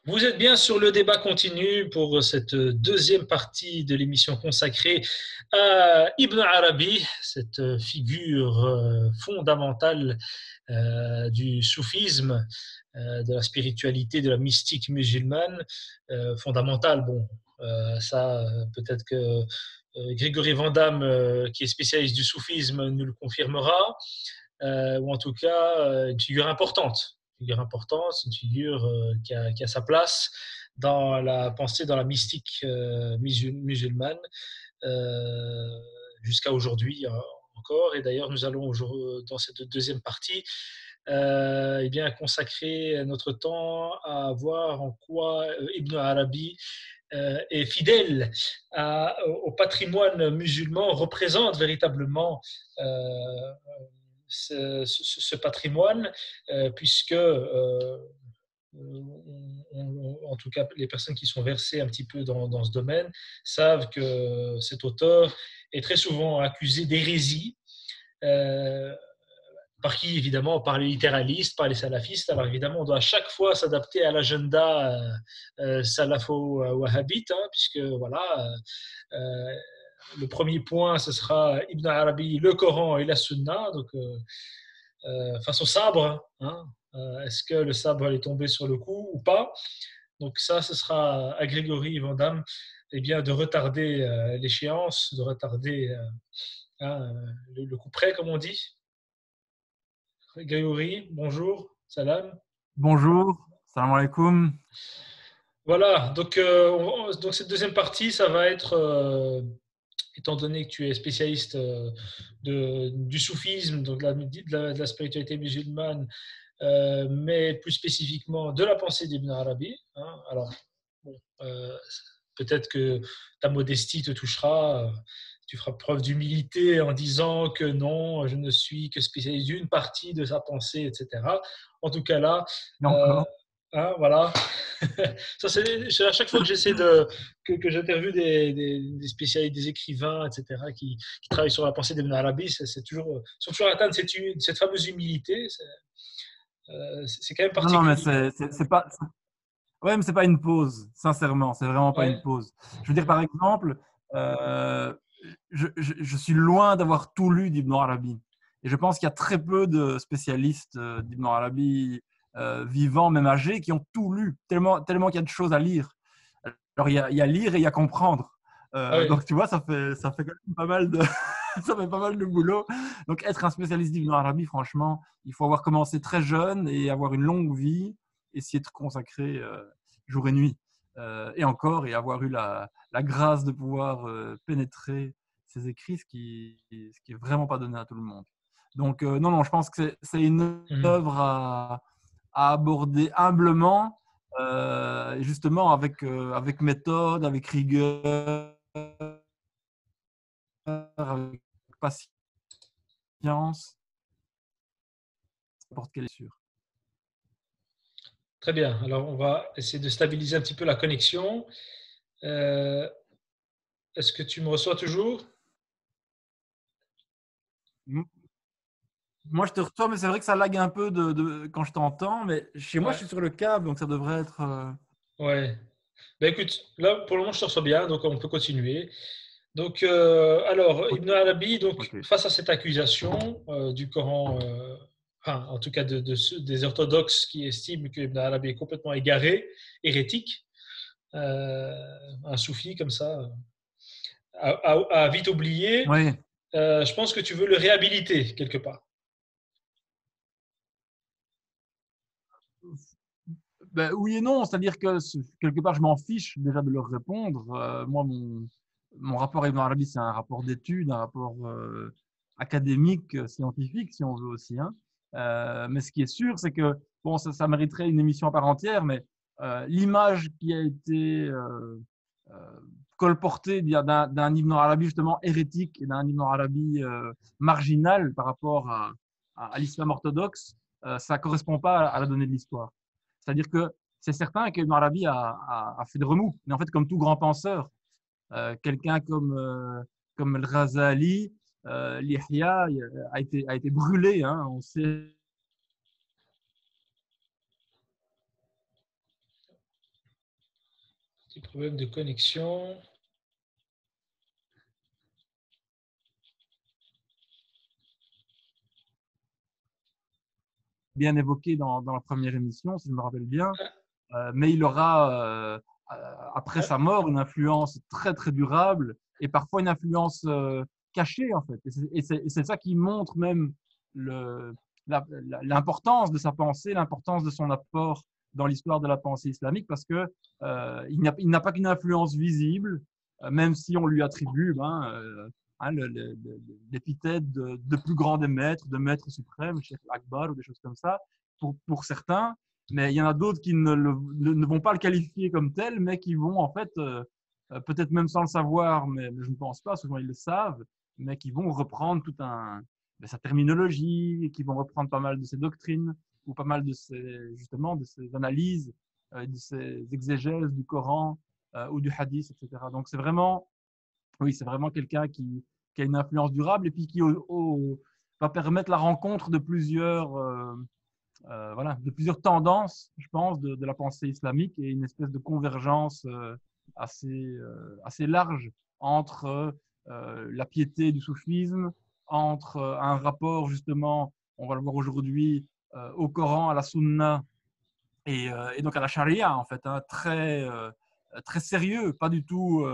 Vous êtes bien sur le débat continu pour cette deuxième partie de l'émission consacrée à Ibn Arabi, cette figure fondamentale du soufisme, de la spiritualité, de la mystique musulmane, fondamentale. Bon, ça, peut-être que Grégory Vandamme, qui est spécialiste du soufisme, nous le confirmera, ou en tout cas une figure importante. C'est une figure qui a sa place dans la pensée, dans la mystique musulmane, euh, jusqu'à aujourd'hui encore. Et d'ailleurs, nous allons dans cette deuxième partie eh bien, consacrer notre temps à voir en quoi Ibn Arabi est fidèle au patrimoine musulman, représente véritablement ce patrimoine, puisque en tout cas les personnes qui sont versées un petit peu dans ce domaine savent que cet auteur est très souvent accusé d'hérésie, euh, par qui évidemment, par les littéralistes, par les salafistes. Alors évidemment, on doit à chaque fois s'adapter à l'agenda salafo-wahhabite, hein, puisque voilà, le premier point, ce sera Ibn Arabi, le Coran et la Sunna. Donc face au sabre, hein, est-ce que le sabre allait tomber sur le coup ou pas? Donc ça, ce sera à Grégory Vandamme eh bien, de retarder l'échéance, de retarder hein, le coup près, comme on dit. Grégory, bonjour, salam. Bonjour, salam alaikum. Voilà, donc cette deuxième partie, ça va être, étant donné que tu es spécialiste du soufisme, donc de la spiritualité musulmane, mais plus spécifiquement de la pensée d'Ibn Arabi. Hein. Alors, bon, peut-être que ta modestie te touchera. Tu feras preuve d'humilité en disant que non, je ne suis que spécialiste d'une partie de sa pensée, etc. En tout cas là, Et euh, encore. hein, voilà. Ça, c'est à chaque fois que que j'interviewe des spécialistes, des écrivains, etc., qui travaillent sur la pensée d'Ibn Arabi, c'est toujours, ils sont toujours atteints de cette fameuse humilité. C'est quand même Non, non, mais particulier. c'est pas. Ouais, mais c'est pas une pause, sincèrement, c'est vraiment pas une Ouais. pause. Je veux dire, par exemple, euh, je suis loin d'avoir tout lu d'Ibn Arabi. Et je pense qu'il y a très peu de spécialistes d'Ibn Arabi vivants, même âgés, qui ont tout lu, tellement qu'il y a de choses à lire. Alors, il y a lire et il y a comprendre. Ah oui. Donc, tu vois, ça fait quand même pas mal de, ça fait pas mal de boulot. Donc, être un spécialiste d'Ibn Arabi, franchement, il faut avoir commencé très jeune et avoir une longue vie, essayer de consacrer jour et nuit. Et encore, et avoir eu la grâce de pouvoir pénétrer ses écrits, ce qui est vraiment pas donné à tout le monde. Donc, non, non, je pense que c'est une Mhm. œuvre à aborder humblement, justement avec méthode, avec rigueur, avec patience, n'importe quelle est sûre. Très bien. Alors, on va essayer de stabiliser un petit peu la connexion. Euh, Est-ce que tu me reçois toujours? Moi, je te reçois, mais c'est vrai que ça lag un peu quand je t'entends. Mais chez moi, je Ouais. suis sur le câble, donc ça devrait être. Ouais. Ben écoute, là, pour le moment, je te reçois bien, donc on peut continuer. Donc, alors, Ok. Ibn Arabi, donc, Ok. face à cette accusation du Coran, enfin, en tout cas des orthodoxes qui estiment que Ibn Arabi est complètement égaré, hérétique, euh, un soufi comme ça, a vite oublié, Oui. je pense que tu veux le réhabiliter quelque part. Ben, oui et non, c'est-à-dire que quelque part, je m'en fiche déjà de leur répondre. Moi, mon rapport avec Ibn Arabi, c'est un rapport d'étude, un rapport académique, scientifique, si on veut aussi. Hein. Mais ce qui est sûr, c'est que bon, ça mériterait une émission à part entière, mais l'image qui a été euh, colportée d'un Ibn Arabi justement hérétique et d'un Ibn Arabi marginal par rapport à l'islam orthodoxe, ça ne correspond pas à la donnée de l'histoire. C'est-à-dire que c'est certain qu'Ibn Arabi a fait de remous, mais en fait, comme tout grand penseur, quelqu'un comme El Ghazali, l'Ihya a été brûlé. Hein, on sait Petit problème de connexion. Bien évoqué dans la première émission, si je me rappelle bien. Mais il aura, après sa mort, une influence très, très durable et parfois une influence cachée, en fait. Et c'est ça qui montre même l'importance de sa pensée, l'importance de son apport dans l'histoire de la pensée islamique, parce que il n'a pas qu'une influence visible, même si on lui attribue l'épithète de plus grand des maîtres, de maître suprême, Cheikh Akbar ou des choses comme ça, pour certains. Mais il y en a d'autres qui ne vont pas le qualifier comme tel, mais qui vont en fait, peut-être même sans le savoir, mais je ne pense pas, souvent ils le savent, mais qui vont reprendre sa terminologie, qui vont reprendre pas mal de ses doctrines ou pas mal de justement de ses analyses, de ses exégèses du Coran ou du Hadith, etc. Donc c'est vraiment, oui, c'est vraiment quelqu'un qui a une influence durable et puis qui va permettre la rencontre de plusieurs de plusieurs tendances, je pense, de la pensée islamique et une espèce de convergence assez large entre la piété du soufisme, entre un rapport justement, on va le voir aujourd'hui, au Coran, à la Sunna et donc à la Charia, en fait, hein, très sérieux, pas du tout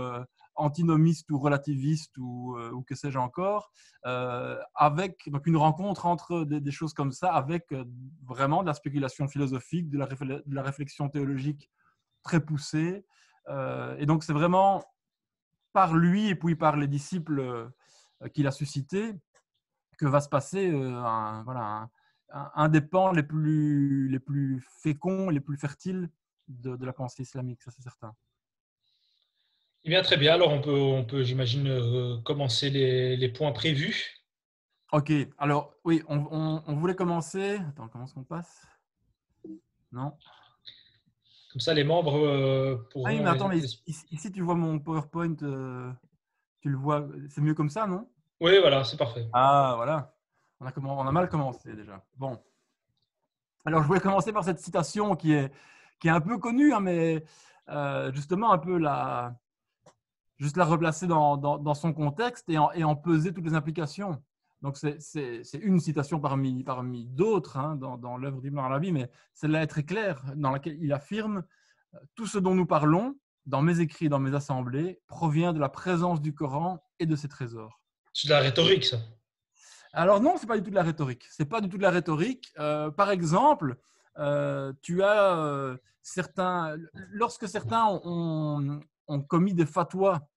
antinomiste ou relativiste ou que sais-je encore, avec donc une rencontre entre des choses comme ça, avec vraiment de la spéculation philosophique, de la réflexion théologique très poussée. Et donc c'est vraiment par lui et puis par les disciples qu'il a suscités que va se passer un des pans les plus féconds, les plus fertiles de la pensée islamique, ça c'est certain. Eh bien, très bien. Alors, on peut j'imagine, commencer les points prévus. Ok, alors oui, on voulait commencer. Attends, comment est-ce qu'on passe? Non. Comme ça, les membres Ah oui, pourront. mais attends, mais ici tu vois mon PowerPoint, tu le vois, c'est mieux comme ça, non? Oui, voilà, c'est parfait. Ah, voilà. On a mal commencé déjà. Bon. Alors, je voulais commencer par cette citation qui est un peu connue, hein, mais justement un peu juste la replacer dans son contexte et en peser toutes les implications. Donc, c'est une citation parmi d'autres hein, dans l'œuvre d'Ibn Arabi, mais celle-là est très claire, dans laquelle il affirme « Tout ce dont nous parlons, dans mes écrits, dans mes assemblées, provient de la présence du Coran et de ses trésors. » C'est de la rhétorique, ça. Alors non, c'est pas du tout de la rhétorique. C'est pas du tout de la rhétorique. Par exemple, tu as lorsque certains ont commis des fatwas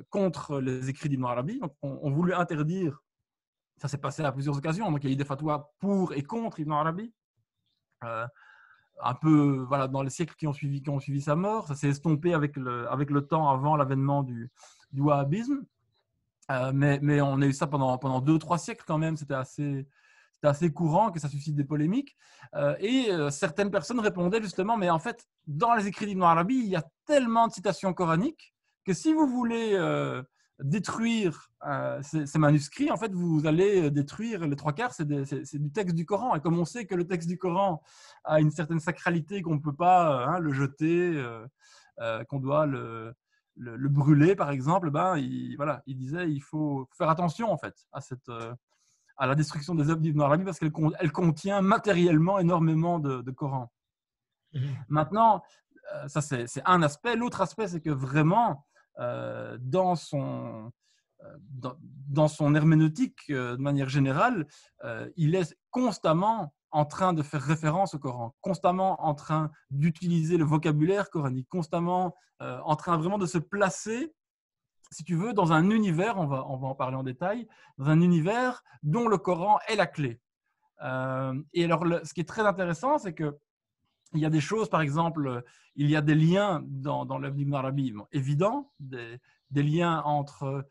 contre les écrits d'Ibn Arabi, donc ont voulu interdire. Ça s'est passé à plusieurs occasions. Donc il y a eu des fatwas pour et contre Ibn Arabi. Un peu voilà, dans les siècles qui ont suivi sa mort. Ça s'est estompé avec le temps avant l'avènement du wahhabisme. Mais on a eu ça pendant 2-3 siècles quand même. C'était assez courant que ça suscite des polémiques. Et certaines personnes répondaient justement, mais en fait, dans les écrits d'Ibn Arabi, il y a tellement de citations coraniques que si vous voulez détruire ces manuscrits, en fait, vous allez détruire les 3/4, c'est du texte du Coran. Et comme on sait que le texte du Coran a une certaine sacralité, qu'on ne peut pas le jeter, qu'on doit le brûler, par exemple, il disait il faut faire attention en fait à la destruction des œuvres d'Ibn Arabi parce qu'elle contient matériellement énormément de Coran. Maintenant, ça c'est un aspect. L'autre aspect, c'est que vraiment, dans son herméneutique, de manière générale, il est constamment en train de faire référence au Coran, constamment en train d'utiliser le vocabulaire coranique, constamment en train vraiment de se placer, si tu veux, dans un univers, on va en parler en détail, dans un univers dont le Coran est la clé. Et alors, ce qui est très intéressant, c'est que il y a des choses, par exemple, il y a des liens dans l'œuvre d'Ibn Arabi évidents, des liens entre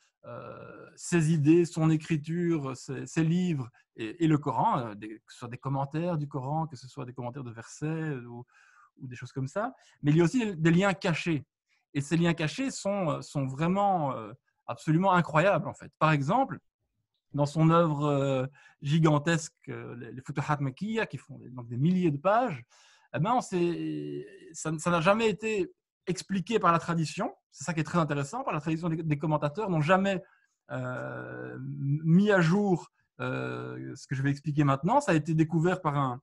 ses idées, son écriture, ses livres et le Coran, que ce soit des commentaires du Coran, que ce soit des commentaires de versets ou des choses comme ça. Mais il y a aussi des liens cachés. Et ces liens cachés sont vraiment absolument incroyables, en fait. Par exemple, dans son œuvre gigantesque, les Futuhat Makkiya, qui font donc des milliers de pages, eh ben ça n'a jamais été expliquées par la tradition. C'est ça qui est très intéressant. Par la tradition des commentateurs n'ont jamais mis à jour ce que je vais expliquer maintenant. Ça a été découvert par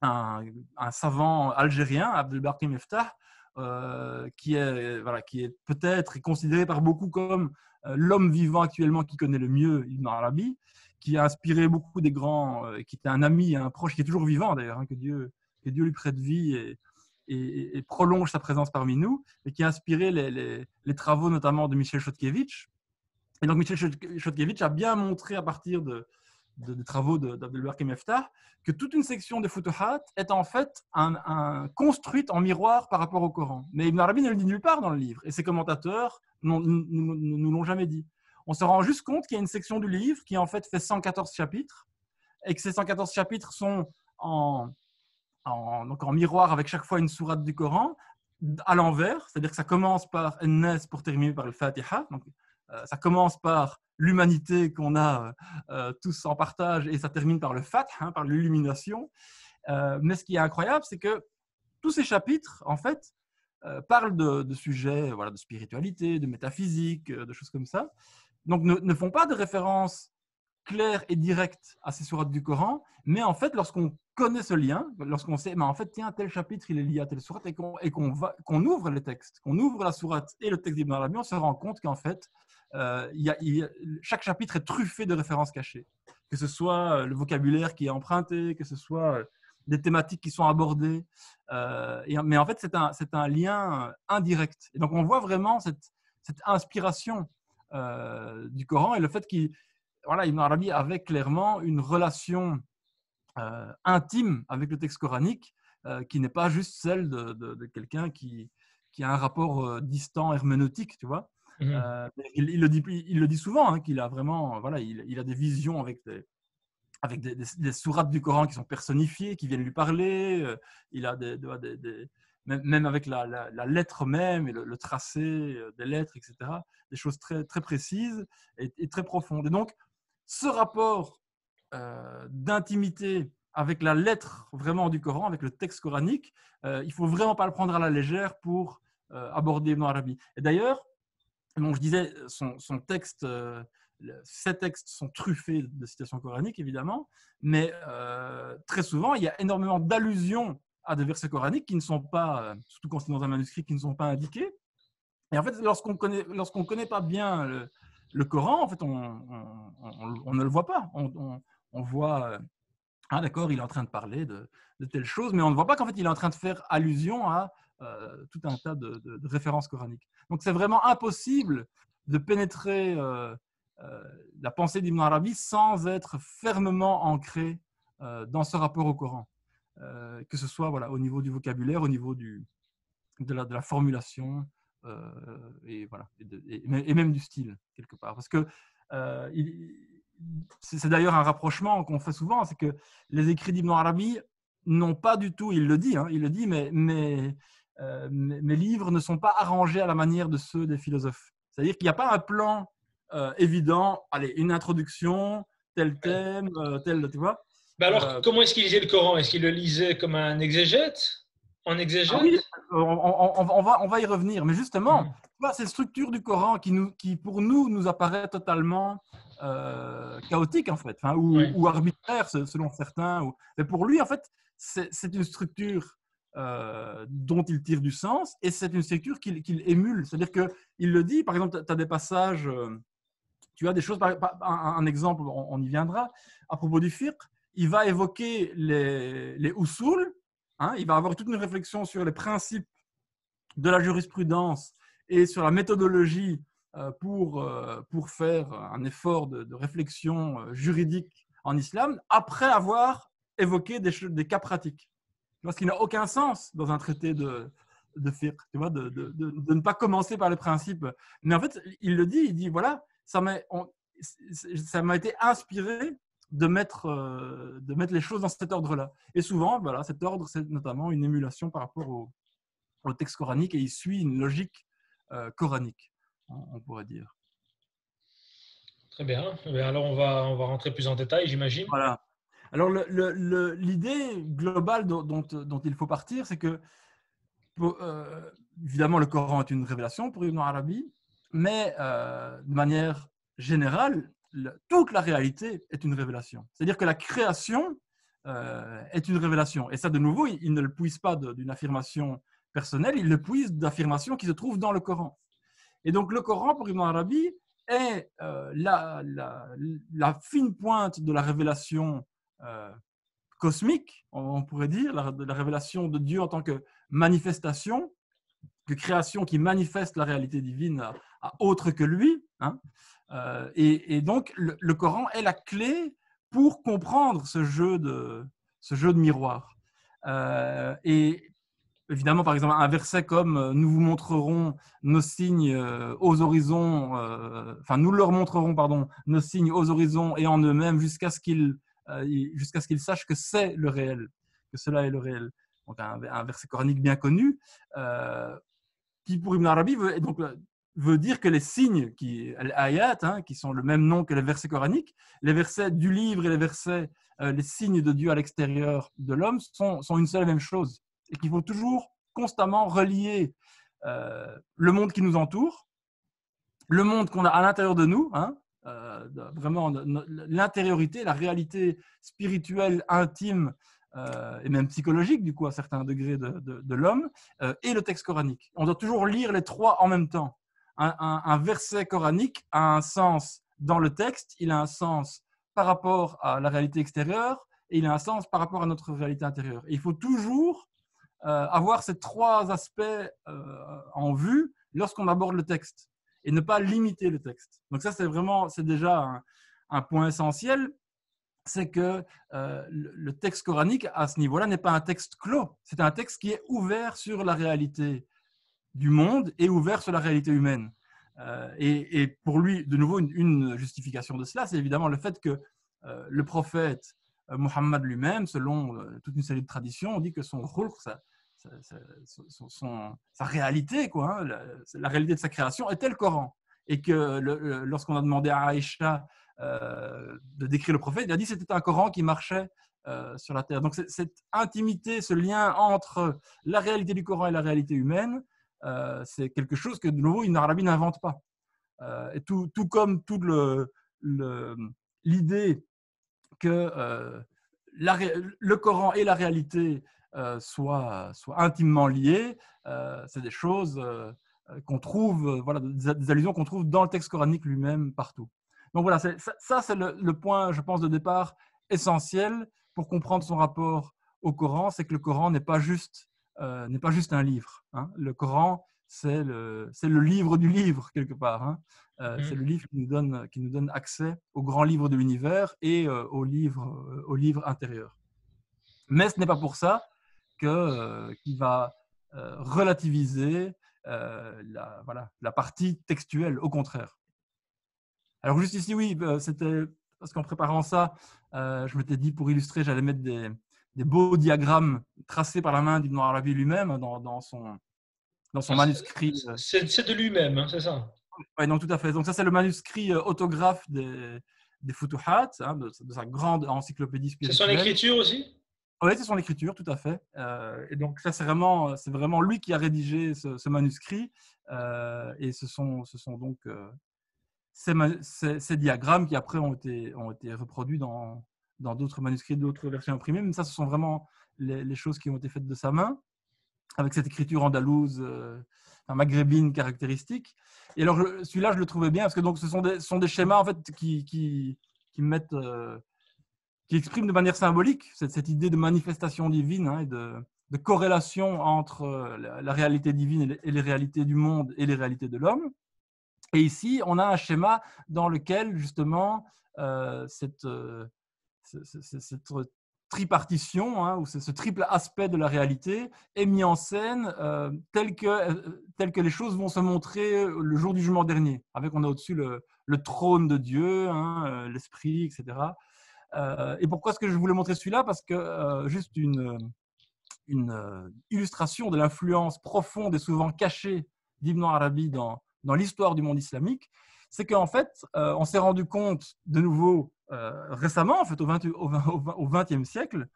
un savant algérien, Abdelbaki Meftah, qui est peut-être considéré par beaucoup comme l'homme vivant actuellement qui connaît le mieux Ibn Arabi, qui a inspiré beaucoup des grands, qui était un ami, un proche, qui est toujours vivant d'ailleurs, hein, que Dieu lui prête vie et prolonge sa présence parmi nous, et qui a inspiré les travaux notamment de Michel Chodkiewicz. Et donc Michel Chodkiewicz a bien montré à partir des travaux d'Abdelbaki Meftah que toute une section des Futuhat est en fait construite en miroir par rapport au Coran. Mais Ibn Arabi ne le dit nulle part dans le livre, et ses commentateurs ne nous l'ont jamais dit. On se rend juste compte qu'il y a une section du livre qui en fait fait 114 chapitres, et que ces 114 chapitres sont donc en miroir avec chaque fois une sourate du Coran, à l'envers, c'est-à-dire que ça commence par An-Nas pour terminer par le Fatiha. Donc, ça commence par l'humanité qu'on a tous en partage et ça termine par le Fath, hein, par l'illumination. Mais ce qui est incroyable, c'est que tous ces chapitres, en fait, parlent de sujets de spiritualité, de métaphysique, de choses comme ça. Donc, ne font pas de référence claire et directe à ces sourates du Coran, mais en fait, lorsqu'on connaît ce lien, lorsqu'on sait, mais en fait, tiens, tel chapitre, il est lié à telle sourate, et qu'on ouvre les textes, qu'on ouvre la sourate et le texte d'Ibn Arabi, on se rend compte qu'en fait, chaque chapitre est truffé de références cachées. Que ce soit le vocabulaire qui est emprunté, que ce soit des thématiques qui sont abordées. Mais en fait, c'est un lien indirect. Et donc, on voit vraiment cette inspiration du Coran et le fait Ibn Arabi avait clairement une relation intime avec le texte coranique qui n'est pas juste celle de quelqu'un qui a un rapport distant herméneutique, tu vois. Il le dit souvent, hein, qu'il a vraiment, il a des visions avec des sourates du Coran qui sont personnifiées, qui viennent lui parler. Il a même avec la lettre même et le tracé des lettres, etc. Des choses très, très précises et très profondes. Et donc, ce rapport d'intimité avec la lettre vraiment du Coran, avec le texte coranique, il ne faut vraiment pas le prendre à la légère pour aborder Ibn Arabi. Et d'ailleurs, je disais, son texte, ces textes sont truffés de citations coraniques, évidemment, mais très souvent, il y a énormément d'allusions à des versets coraniques qui ne sont pas, surtout quand c'est dans un manuscrit, qui ne sont pas indiqués. Et en fait, lorsqu'on connaît pas bien le Coran, en fait, on ne le voit pas. On voit, d'accord, il est en train de parler de telle chose, mais on ne voit pas qu'en fait, il est en train de faire allusion à tout un tas de références coraniques. Donc, c'est vraiment impossible de pénétrer la pensée d'Ibn Arabi sans être fermement ancré dans ce rapport au Coran, que ce soit au niveau du vocabulaire, au niveau de la formulation, et même du style, quelque part. Parce que c'est d'ailleurs un rapprochement qu'on fait souvent, c'est que les écrits d'Ibn Arabi n'ont pas du tout, il le dit, mais mes livres ne sont pas arrangés à la manière de ceux des philosophes. C'est-à-dire qu'il n'y a pas un plan évident, allez, une introduction, tel thème, tel, tu vois. Alors, comment est-ce qu'il lisait le Coran? Est-ce qu'il le lisait comme un exégète? En exégète? Oui, on va y revenir. Mais justement, cette structure du Coran qui pour nous apparaît totalement chaotique, en fait, ou arbitraire, selon certains. Mais pour lui, en fait, c'est une structure dont il tire du sens et c'est une structure qu'il émule. C'est-à-dire qu'il le dit, par exemple, tu as des passages, tu as des choses, un exemple, on y viendra, à propos du fiqh, il va évoquer les usul. Il va avoir toute une réflexion sur les principes de la jurisprudence et sur la méthodologie pour faire un effort de réflexion juridique en islam, après avoir évoqué des cas pratiques. Ce qui n'a aucun sens dans un traité de fiqh, tu vois, de ne pas commencer par les principes. Mais en fait, il dit, voilà, ça m'a été inspiré de mettre les choses dans cet ordre-là. Et souvent, cet ordre, c'est notamment une émulation par rapport au texte coranique et il suit une logique coranique, on pourrait dire. Très bien. Alors, on va rentrer plus en détail, j'imagine. Voilà. Alors, l'idée globale dont il faut partir, c'est que évidemment, le Coran est une révélation pour Ibn Arabi, mais de manière générale, toute la réalité est une révélation. C'est-à-dire que la création est une révélation. Et ça, de nouveau, il ne le puise pas d'une affirmation personnelle, il le puise d'affirmations qui se trouvent dans le Coran. Et donc, le Coran, pour Ibn Arabi, est la fine pointe de la révélation cosmique, on pourrait dire, la révélation de Dieu en tant que manifestation, que création qui manifeste la réalité divine à autre que lui. Hein. Et donc, le Coran est la clé pour comprendre ce jeu de miroir. Et évidemment, par exemple, un verset comme « Nous vous montrerons nos signes aux horizons », enfin, nous leur montrerons, pardon, nos signes aux horizons et en eux-mêmes jusqu'à ce qu'ils sachent que c'est le réel, que cela est le réel. Donc, un verset coranique bien connu, qui pour Ibn Arabi veut dire que les signes, al-ayat, qui sont le même nom que les versets coraniques, les versets du livre et les versets, les signes de Dieu à l'extérieur de l'homme sont une seule et même chose. Et qu'il faut toujours constamment relier le monde qui nous entoure, le monde qu'on a à l'intérieur de nous, vraiment l'intériorité, la réalité spirituelle, intime et même psychologique, du coup, à certains degrés de l'homme, et le texte coranique. On doit toujours lire les trois en même temps. Un verset coranique a un sens dans le texte, il a un sens par rapport à la réalité extérieure, et il a un sens par rapport à notre réalité intérieure. Et il faut toujours avoir ces trois aspects en vue lorsqu'on aborde le texte et ne pas limiter le texte. Donc ça, c'est déjà un point essentiel, c'est que le texte coranique, à ce niveau-là, n'est pas un texte clos. C'est un texte qui est ouvert sur la réalité du monde et ouvert sur la réalité humaine. Et pour lui, de nouveau, une justification de cela, c'est évidemment le fait que le prophète Mohammed lui-même, selon toute une série de traditions, on dit que son khulq, sa réalité, quoi, la réalité de sa création était le Coran. Et que lorsqu'on a demandé à Aïcha de décrire le prophète, il a dit que c'était un Coran qui marchait sur la terre. Donc cette intimité, ce lien entre la réalité du Coran et la réalité humaine, c'est quelque chose que de nouveau Ibn Arabi n'invente pas. Et tout comme toute l'idée que le Coran et la réalité soient intimement liés, c'est des choses qu'on trouve, voilà, des allusions qu'on trouve dans le texte coranique lui-même partout. Donc voilà, ça c'est le point, je pense, de départ essentiel pour comprendre son rapport au Coran, c'est que le Coran n'est pas juste un livre. Hein. Le Coran, c'est le livre du livre, quelque part. Hein. C'est le livre qui nous donne accès au grand livre de l'univers et au livre intérieur. Mais ce n'est pas pour ça qu'il va relativiser la partie textuelle, au contraire. Alors juste ici, oui, c'était parce qu'en préparant ça, je m'étais dit pour illustrer, j'allais mettre des beaux diagrammes tracés par la main d'Ibn Arabi lui-même dans son manuscrit. C'est de lui-même, hein, c'est ça? Oui, donc tout à fait. Donc ça, c'est le manuscrit autographe des Futuhat, de sa grande encyclopédie spirituelle. C'est son écriture aussi? Oui, c'est son écriture, tout à fait. Et donc ça, c'est vraiment lui qui a rédigé ce manuscrit. Et ce sont donc ces diagrammes qui après ont été reproduits dans d'autres manuscrits, d'autres versions imprimées. Mais ça, ce sont vraiment les choses qui ont été faites de sa main, avec cette écriture andalouse, maghrébine caractéristique. Et alors, celui-là, je le trouvais bien, parce que donc, ce sont des schémas en fait, qui expriment de manière symbolique cette idée de manifestation divine et de corrélation entre la réalité divine et les réalités du monde et les réalités de l'homme. Et ici, on a un schéma dans lequel, justement, cette tripartition, ou ce triple aspect de la réalité est mis en scène tel que les choses vont se montrer le jour du jugement dernier. Avec, on a au-dessus le trône de Dieu, l'esprit, etc. Et pourquoi est-ce que je voulais montrer celui-là? Parce que juste une illustration de l'influence profonde et souvent cachée d'Ibn Arabi dans l'histoire du monde islamique, c'est qu'en fait, on s'est rendu compte de nouveau récemment, en fait, au XXe siècle,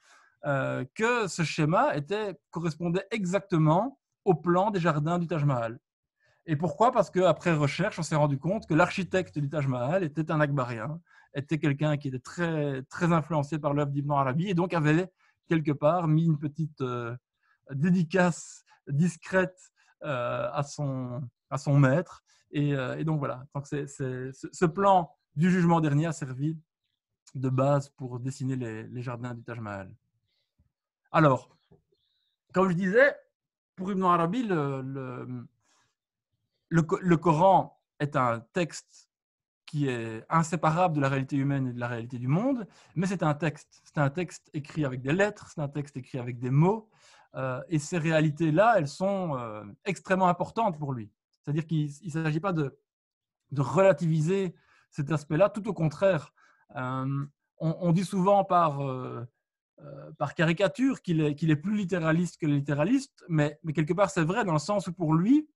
que ce schéma correspondait exactement au plan des jardins du Taj Mahal. Et pourquoi? Parce qu'après recherche, on s'est rendu compte que l'architecte du Taj Mahal était un Akbarien, était quelqu'un qui était très, très influencé par l'œuvre d'Ibn Arabi et donc avait quelque part mis une petite dédicace discrète à son maître. Et donc voilà, donc ce plan du jugement dernier a servi de base pour dessiner les jardins du Taj Mahal. Alors, comme je disais, pour Ibn Arabi, le Coran est un texte qui est inséparable de la réalité humaine et de la réalité du monde, mais c'est un texte. C'est un texte écrit avec des lettres, c'est un texte écrit avec des mots, et ces réalités-là, elles sont extrêmement importantes pour lui. C'est-à-dire qu'il ne s'agit pas de relativiser cet aspect-là, tout au contraire. On dit souvent par caricature qu'il est plus littéraliste que le littéraliste, mais quelque part c'est vrai dans le sens où pour lui,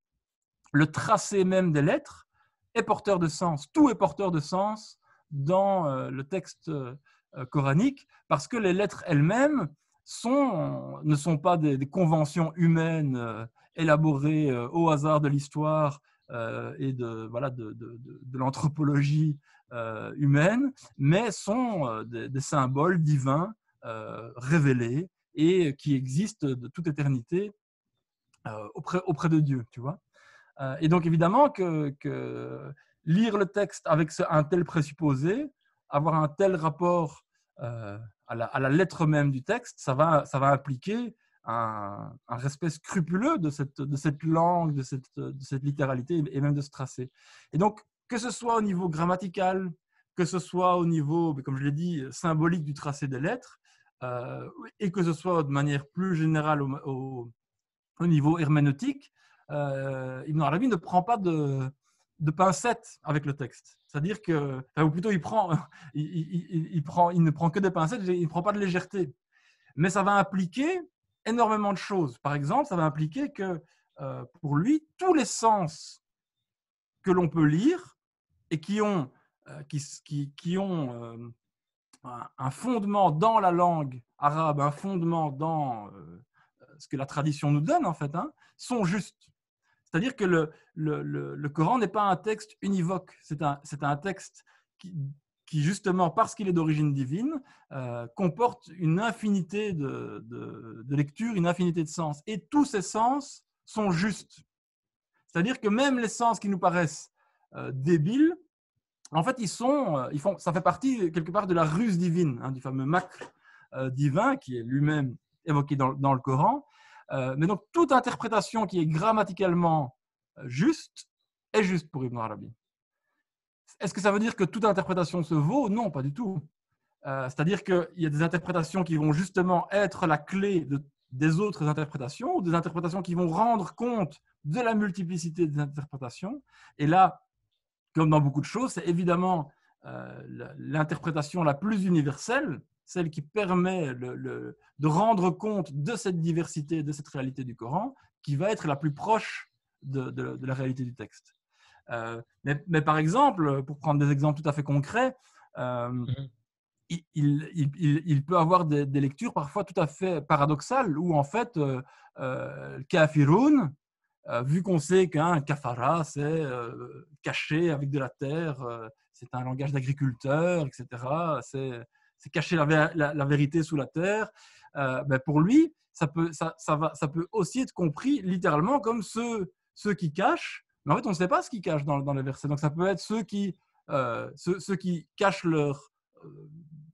le tracé même des lettres est porteur de sens. Tout est porteur de sens dans le texte coranique parce que les lettres elles-mêmes ne sont pas des conventions humaines élaborées au hasard de l'histoire et de l'anthropologie humaine, mais sont des symboles divins révélés et qui existent de toute éternité auprès de Dieu, tu vois. Et donc, évidemment, que lire le texte avec un tel présupposé, avoir un tel rapport à la lettre même du texte, ça va impliquer un respect scrupuleux de cette langue, de cette littéralité et même de ce tracé. Et donc, que ce soit au niveau grammatical, que ce soit au niveau, comme je l'ai dit, symbolique du tracé des lettres, et que ce soit de manière plus générale au niveau herméneutique, Ibn Arabi ne prend pas de pincettes avec le texte. C'est-à-dire que, ou plutôt il ne prend que des pincettes, il ne prend pas de légèreté. Mais ça va impliquer énormément de choses. Par exemple, ça va impliquer que pour lui, tous les sens que l'on peut lire et qui ont un fondement dans la langue arabe, un fondement dans ce que la tradition nous donne, en fait, sont justes. C'est-à-dire que le Coran n'est pas un texte univoque, c'est un texte qui, justement, parce qu'il est d'origine divine, comporte une infinité de lectures, une infinité de sens. Et tous ces sens sont justes. C'est-à-dire que même les sens qui nous paraissent débiles, en fait, ça fait partie quelque part de la ruse divine, du fameux makr divin qui est lui-même évoqué dans le Coran. Mais donc, toute interprétation qui est grammaticalement juste est juste pour Ibn Arabi. Est-ce que ça veut dire que toute interprétation se vaut? Non, pas du tout. C'est-à-dire qu'il y a des interprétations qui vont justement être la clé des autres interprétations, ou des interprétations qui vont rendre compte de la multiplicité des interprétations. Et là, comme dans beaucoup de choses, c'est évidemment l'interprétation la plus universelle, celle qui permet de rendre compte de cette diversité, de cette réalité du Coran, qui va être la plus proche de la réalité du texte. Mais par exemple, pour prendre des exemples tout à fait concrets, il peut avoir des lectures parfois tout à fait paradoxales, où en fait, kafirun, vu qu'on sait qu'un kafara, c'est cacher avec de la terre, c'est un langage d'agriculteur, etc. C'est cacher la vérité sous la terre. Pour lui, ça peut aussi être compris littéralement comme ceux qui cachent, mais en fait, on ne sait pas ce qu'ils cachent dans les versets. Donc, ça peut être ceux qui cachent leur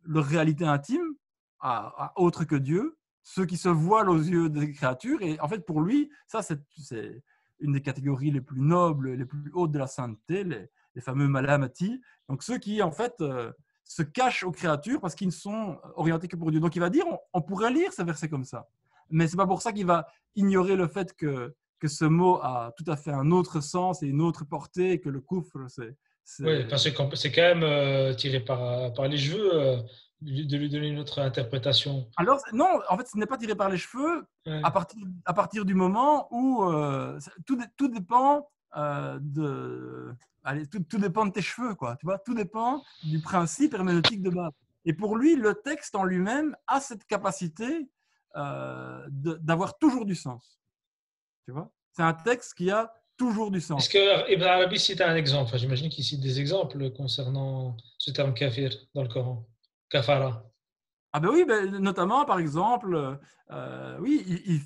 réalité intime à autre que Dieu, ceux qui se voilent aux yeux des créatures. Et en fait, pour lui, ça, c'est une des catégories les plus nobles, les plus hautes de la sainteté, les fameux malamati. Donc, ceux qui, en fait, se cachent aux créatures parce qu'ils ne sont orientés que pour Dieu. Donc, il va dire, on pourrait lire ces versets comme ça. Mais ce n'est pas pour ça qu'il va ignorer le fait que ce mot a tout à fait un autre sens et une autre portée, et que le kufr, Oui, parce que c'est quand même tiré par les cheveux de lui donner une autre interprétation. Alors, non, en fait, ce n'est pas tiré par les cheveux Ouais. à partir du moment où tout dépend tout dépend de tes cheveux, quoi. Tu vois, tout dépend du principe herméneutique de base. Et pour lui, le texte en lui-même a cette capacité d'avoir toujours du sens. Tu vois? C'est un texte qui a toujours du Est-ce sens. que Ibn Arabi cite un exemple? Enfin, j'imagine qu'il cite des exemples concernant ce terme kafir dans le Coran. Kafara. Ah ben oui, ben, notamment par exemple, oui,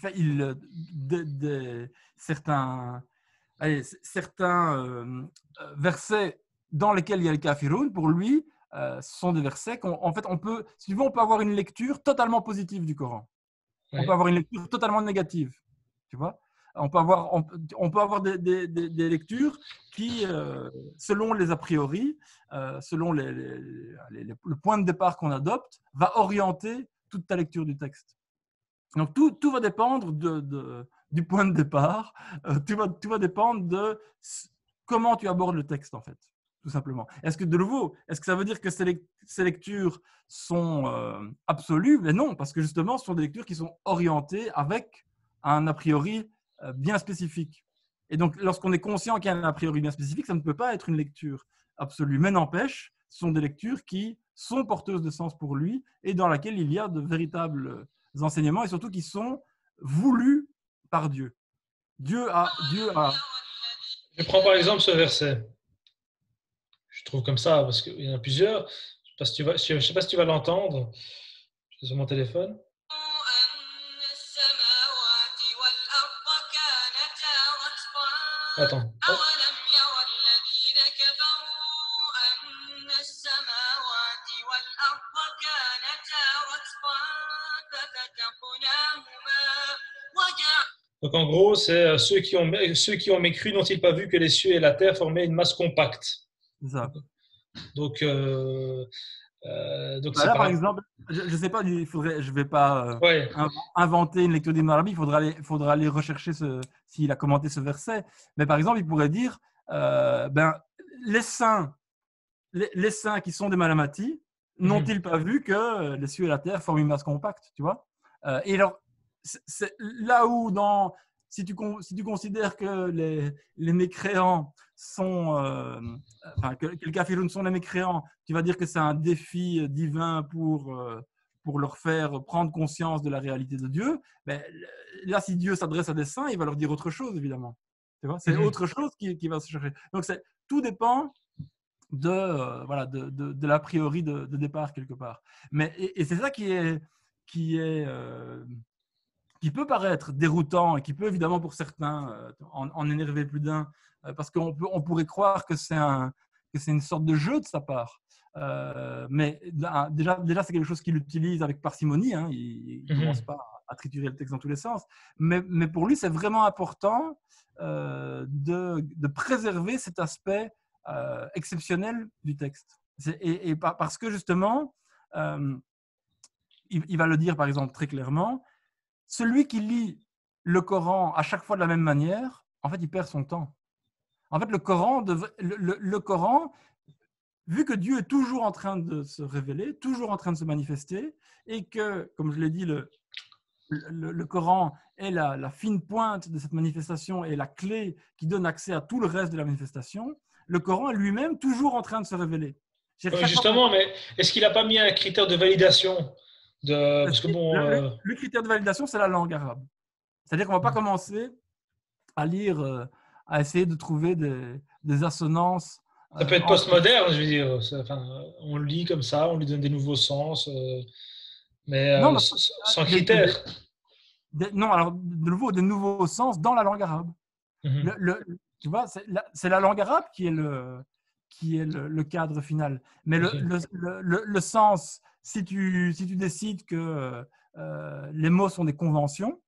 certains, certains versets dans lesquels il y a le kafiroun, pour lui, ce sont des versets qu'en fait, on peut, si tu veux, on peut avoir une lecture totalement positive du Coran. On peut Oui. avoir une lecture totalement négative. Tu vois? On peut avoir des lectures qui, selon les a priori, selon le point de départ qu'on adopte, va orienter toute ta lecture du texte. Donc tout va dépendre du point de départ, tout va dépendre de comment tu abordes le texte en fait, tout simplement. Est-ce que ça veut dire que ces lectures sont absolues? Mais non, parce que justement, ce sont des lectures qui sont orientées avec un a priori bien spécifique. Et donc, lorsqu'on est conscient qu'il y a un a priori bien spécifique, ça ne peut pas être une lecture absolue. Mais n'empêche, ce sont des lectures qui sont porteuses de sens pour lui et dans laquelle il y a de véritables enseignements et surtout qui sont voulus par Dieu. Dieu a. Je prends par exemple ce verset. Je trouve comme ça parce qu'il y en a plusieurs. Je sais pas si tu vas l'entendre. Je suis sur mon téléphone. Attends. Hop. Donc en gros, c'est ceux qui ont mécru n'ont-ils pas vu que les cieux et la terre formaient une masse compacte. C'est ça. Donc, donc Bah c'est là, par par rapport. exemple, je ne sais pas, je ne vais pas Ouais. inventer une lecture d'Ibn Arabi, faudra aller rechercher s'il a commenté ce verset. Mais par exemple, il pourrait dire les saints, les saints qui sont des Malamati, n'ont-ils pas vu que les cieux et la terre forment une masse compacte, tu vois? Et alors, c'est là où, si tu considères que les mécréants sont, enfin, que les kafiroun sont les mécréants, tu vas dire que c'est un défi divin pour leur faire prendre conscience de la réalité de Dieu. Mais là, si Dieu s'adresse à des saints, il va leur dire autre chose, évidemment. Tu vois, c'est autre chose qui va se chercher. Donc, tout dépend de l'a priori de départ quelque part. Mais, et c'est ça qui peut paraître déroutant et qui peut évidemment pour certains en énerver plus d'un, parce on pourrait croire que c'est une sorte de jeu de sa part. Mais déjà c'est quelque chose qu'il utilise avec parcimonie, hein, il ne commence pas à triturer le texte dans tous les sens, mais pour lui c'est vraiment important de préserver cet aspect exceptionnel du texte. Et parce que justement, il va le dire par exemple très clairement, celui qui lit le Coran à chaque fois de la même manière, en fait, il perd son temps. En fait, le Coran, vu que Dieu est toujours en train de se révéler, toujours en train de se manifester, et que, comme je l'ai dit, le Coran est la fine pointe de cette manifestation et la clé qui donne accès à tout le reste de la manifestation, le Coran est lui-même toujours en train de se révéler. Ouais, Chaque fois qu'on justement, mais est-ce qu'il n'a pas mis un critère de validation parce que bon, le critère de validation, c'est la langue arabe. C'est-à-dire qu'on ne va pas commencer à lire, à essayer de trouver des assonances. ça peut être Entre... postmoderne, je veux dire. Enfin, on le lit comme ça, on lui donne des nouveaux sens, mais Non, sans critère. non, alors de nouveaux sens dans la langue arabe. Mhm. Tu vois, c'est la langue arabe qui est le cadre final. Mais Okay. le sens, si tu décides que les mots sont des conventions,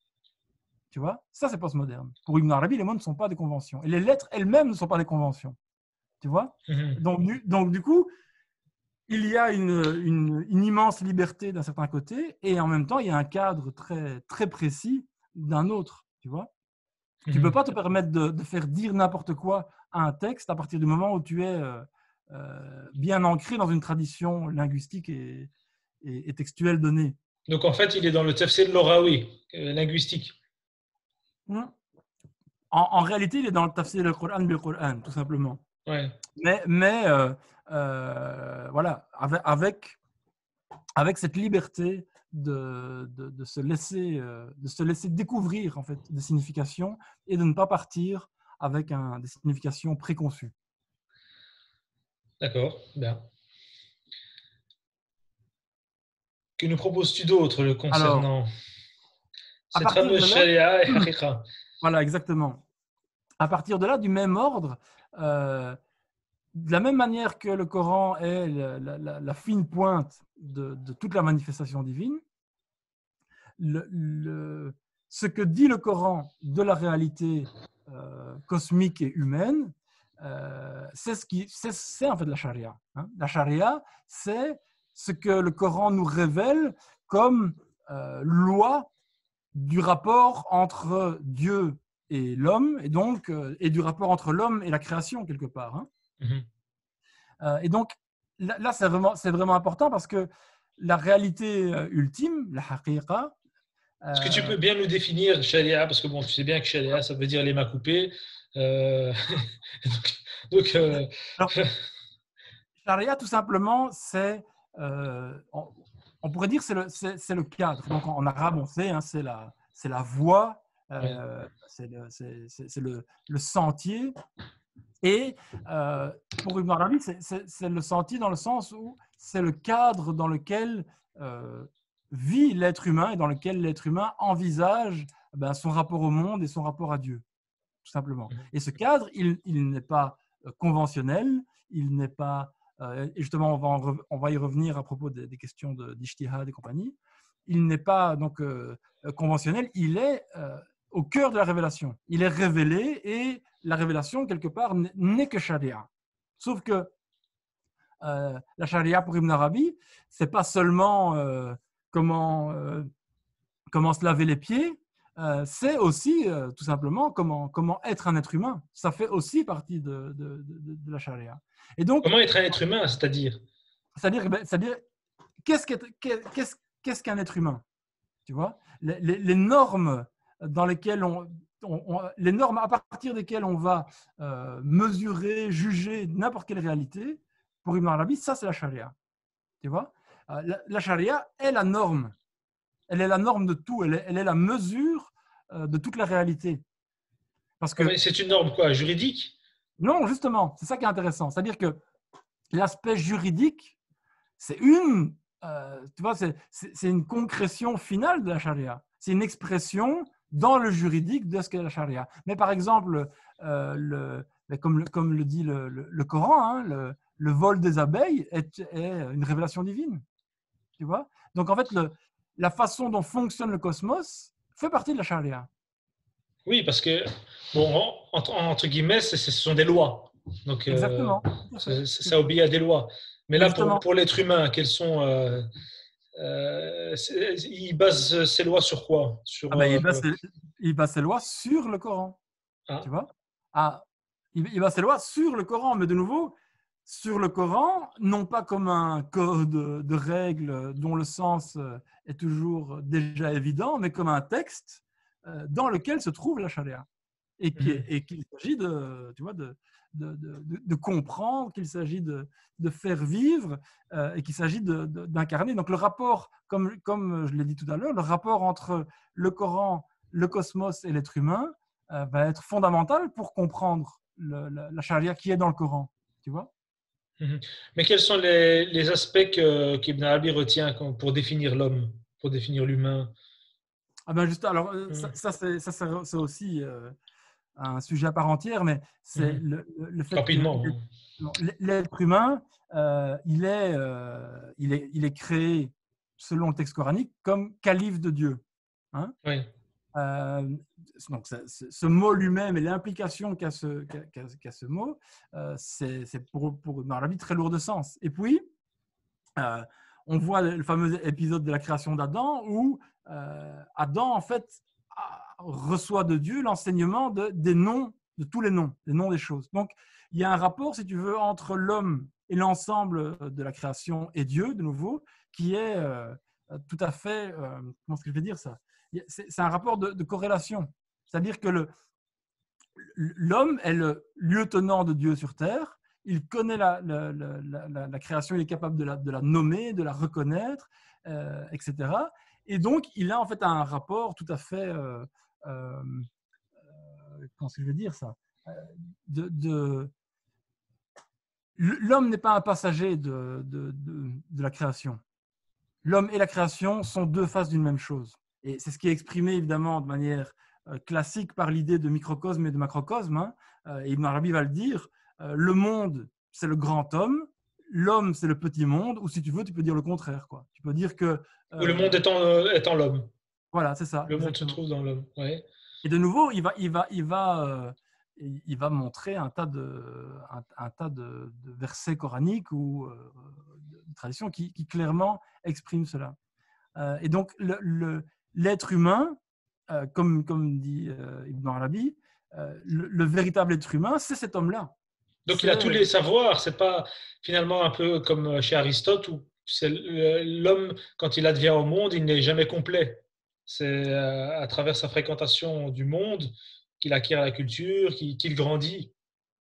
tu vois, ça c'est postmoderne. Pour Ibn Arabi, les mots ne sont pas des conventions. Et les lettres elles-mêmes ne sont pas des conventions. Tu vois, Mhm. donc du coup, il y a une immense liberté d'un certain côté et en même temps, il y a un cadre très, très précis d'un autre. Tu vois, tu ne peux pas te permettre de faire dire n'importe quoi à un texte à partir du moment où tu es bien ancré dans une tradition linguistique et textuelle donnée. Donc en fait, il est dans le tafsir Loraoui, linguistique. En réalité, il est dans le tafsir du Coran bil Coran, tout simplement. Ouais. Mais voilà, avec cette liberté de se laisser découvrir en fait des significations et de ne pas partir avec des significations préconçues. D'accord, bien. Que nous proposes-tu d'autre le Alors, concernant à cette partir fameuse de là, sharia et haqiqa? voilà, exactement. À partir de là, du même ordre, de la même manière que le Coran est la fine pointe de toute la manifestation divine, ce que dit le Coran de la réalité cosmique et humaine, c'est en fait la charia. Hein. La charia, c'est ce que le Coran nous révèle comme loi du rapport entre Dieu et l'homme, et donc et du rapport entre l'homme et la création quelque part. Hein. Mhm. Et donc là c'est vraiment important parce que la réalité ultime, la haqiqa, Est-ce que tu peux bien nous définir sharia? Parce que bon, tu sais bien que sharia, ça veut dire les mains coupées. Euh, donc, alors charia tout simplement c'est on pourrait dire c'est le cadre. Donc en arabe on sait hein, c'est la voie, oui. c'est le sentier. Et pour Ibn Arabi, c'est le sentier dans le sens où c'est le cadre dans lequel vit l'être humain et dans lequel l'être humain envisage son rapport au monde et son rapport à Dieu, tout simplement. Et ce cadre, il n'est pas conventionnel, il n'est pas, et justement on va y revenir à propos des questions d'Ijtihad et compagnie, il n'est pas donc conventionnel, il est au cœur de la révélation. Il est révélé et la révélation, quelque part, n'est que charia. Sauf que la charia pour Ibn Arabi, c'est pas seulement comment se laver les pieds, c'est aussi tout simplement comment être un être humain. Ça fait aussi partie de la charia. Et donc, Comment être un être humain, c'est-à-dire? c'est-à-dire qu'est-ce qu'un être humain? Tu vois, les normes dans lesquelles les normes à partir desquelles on va mesurer, juger n'importe quelle réalité, pour Ibn Arabi, ça c'est la charia. Tu vois, la charia est la norme. Elle est la norme de tout. Elle est la mesure de toute la réalité. Parce Ah, mais que c'est une norme quoi, juridique? non, justement, c'est ça qui est intéressant. C'est-à-dire que l'aspect juridique, c'est une, tu vois, c'est une concrétion finale de la charia. C'est une expression dans le juridique de ce qu'est la charia. Mais par exemple, comme le dit le Coran, hein, le vol des abeilles est une révélation divine. Tu vois? Donc en fait, la façon dont fonctionne le cosmos fait partie de la charia. Oui, parce que, bon, entre guillemets, ce sont des lois. Donc, Exactement. Tout à fait. ça obéit à des lois. Mais Mais là, justement, pour l'être humain, quelles sont. Il base ses lois sur quoi? ah Sur. ben, il base ses lois sur le Coran. Tu Ah, vois? Ah, il base ses lois sur le Coran, mais de nouveau, sur le Coran, non pas comme un code de règles dont le sens est toujours déjà évident, mais comme un texte dans lequel se trouve la charia. mhm, Et qu'il s'agit tu vois, de comprendre, qu'il s'agit de faire vivre et qu'il s'agit d'incarner. Donc le rapport, comme je l'ai dit tout à l'heure, le rapport entre le Coran, le cosmos et l'être humain va être fondamental pour comprendre la charia qui est dans le Coran. Tu vois? mhm. Mais quels sont les aspects qu'Ibn Arabi retient pour définir l'homme, pour définir l'humain? Ah ben juste, alors Mhm, c'est aussi un sujet à part entière, mais c'est mhm. le fait que Rapidement. l'être humain, il est créé, selon le texte coranique, comme calife de Dieu. Hein. Oui. Euh, donc, ce mot lui-même et l'implication qu'a ce mot, c'est pour dans la vie très lourd de sens. Et puis, euh, on voit le fameux épisode de la création d'Adam où Adam, en fait, reçoit de Dieu l'enseignement des noms, de tous les noms des choses. Donc, il y a un rapport, si tu veux, entre l'homme et l'ensemble de la création et Dieu, de nouveau, qui est tout à fait, comment est-ce que je vais dire ça? C'est un rapport de corrélation. C'est-à-dire que l'homme est le lieutenant de Dieu sur terre il connaît la création, il est capable de la nommer, de la reconnaître, etc. Et donc, il a en fait un rapport tout à fait, comment est-ce que je veux dire ça, l'homme n'est pas un passager de la création. L'homme et la création sont deux faces d'une même chose. Et c'est ce qui est exprimé évidemment de manière classique par l'idée de microcosme et de macrocosme. Hein. Et Ibn Arabi va le dire, le monde, c'est le grand homme, l'homme, c'est le petit monde, ou si tu veux, tu peux dire le contraire. Quoi. Tu peux dire que... Où le monde étant l'homme. Voilà, c'est ça. Le monde se Exactement. trouve dans l'homme. Ouais. Et de nouveau, il va montrer un tas de versets coraniques ou de traditions qui clairement expriment cela. Et donc, l'être humain, comme dit Ibn Arabi, le véritable être humain, c'est cet homme-là. Donc, il a tous les savoirs. C'est pas finalement un peu comme chez Aristote où c'est l'homme, quand il advient au monde, il n'est jamais complet. C'est à travers sa fréquentation du monde qu'il acquiert la culture, qu'il grandit,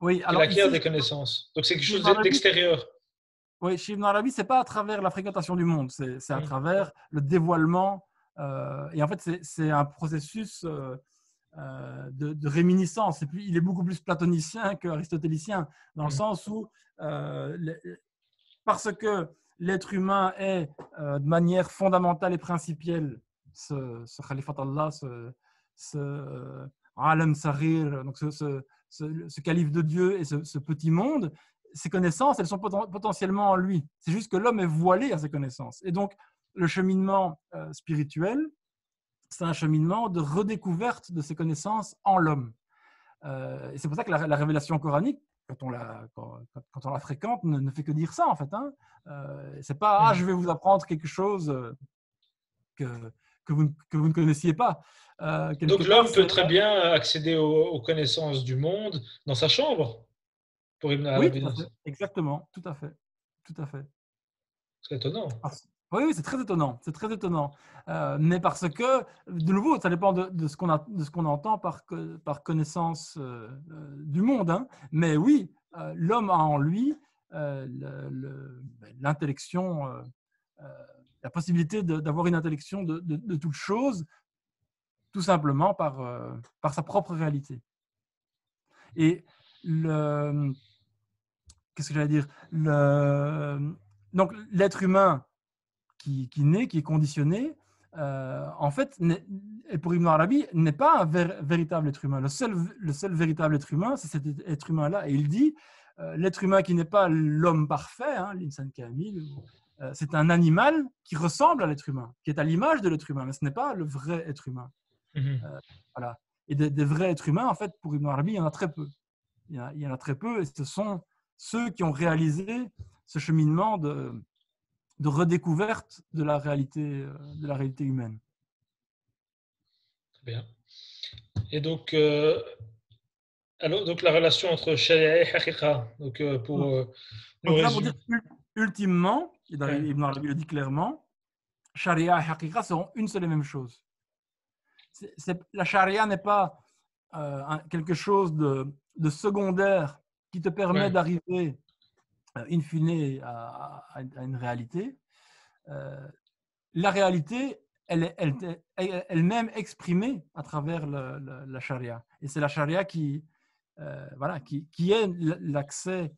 oui, qu'il alors acquiert ici, des connaissances. Donc, c'est quelque chose Arabi, d'extérieur. oui, chez Ibn Arabi, ce n'est pas à travers la fréquentation du monde, c'est à travers le dévoilement. Et en fait, c'est un processus de réminiscence. Il est beaucoup plus platonicien qu'aristotélicien, dans le sens où, parce que l'être humain est de manière fondamentale et principielle ce Khalifat Allah, ce Alam Sarir, donc ce calife de Dieu et ce petit monde, ces connaissances, elles sont potentiellement en lui. C'est juste que l'homme est voilé à ces connaissances. Et donc, le cheminement spirituel, c'est un cheminement de redécouverte de ces connaissances en l'homme. Et c'est pour ça que la révélation coranique, quand on la fréquente, ne fait que dire ça, en fait. Hein. C'est pas « je vais vous apprendre quelque chose que vous ne connaissiez pas ». Donc l'homme peut très bien accéder aux connaissances du monde dans sa chambre, pour Ibn Arabi. Oui, tout à fait. Exactement, tout à fait. Tout à fait. C'est étonnant. Oui, c'est très étonnant. C'est très étonnant. Mais parce que, de nouveau, ça dépend de ce qu'on entend par connaissance du monde. Hein. Mais oui, l'homme a en lui l'intellection, la possibilité d'avoir une intellection de toute chose, tout simplement par sa propre réalité. Et qu'est-ce que j'allais dire, donc l'être humain qui naît, qui est conditionné, en fait, et pour Ibn Arabi, n'est pas un véritable être humain. Le seul véritable être humain, c'est cet être humain-là. Et il dit, l'être humain qui n'est pas l'homme parfait, hein, l'insan kamil, c'est un animal qui ressemble à l'être humain, qui est à l'image de l'être humain, mais ce n'est pas le vrai être humain. Voilà. Et des vrais êtres humains, en fait, pour Ibn Arabi, il y en a très peu. Il y en a très peu, et ce sont ceux qui ont réalisé ce cheminement de redécouverte de la réalité humaine. Très bien. Et donc, donc la relation entre sharia et haqiqa. Donc, pour dire ultimement, Ibn Arabi le dit clairement, sharia et haqiqa seront une seule et même chose. La sharia n'est pas quelque chose de secondaire qui te permet d'arriver in fine à une réalité. La réalité, elle est elle-même exprimée à travers la charia. Et c'est la charia qui est l'accès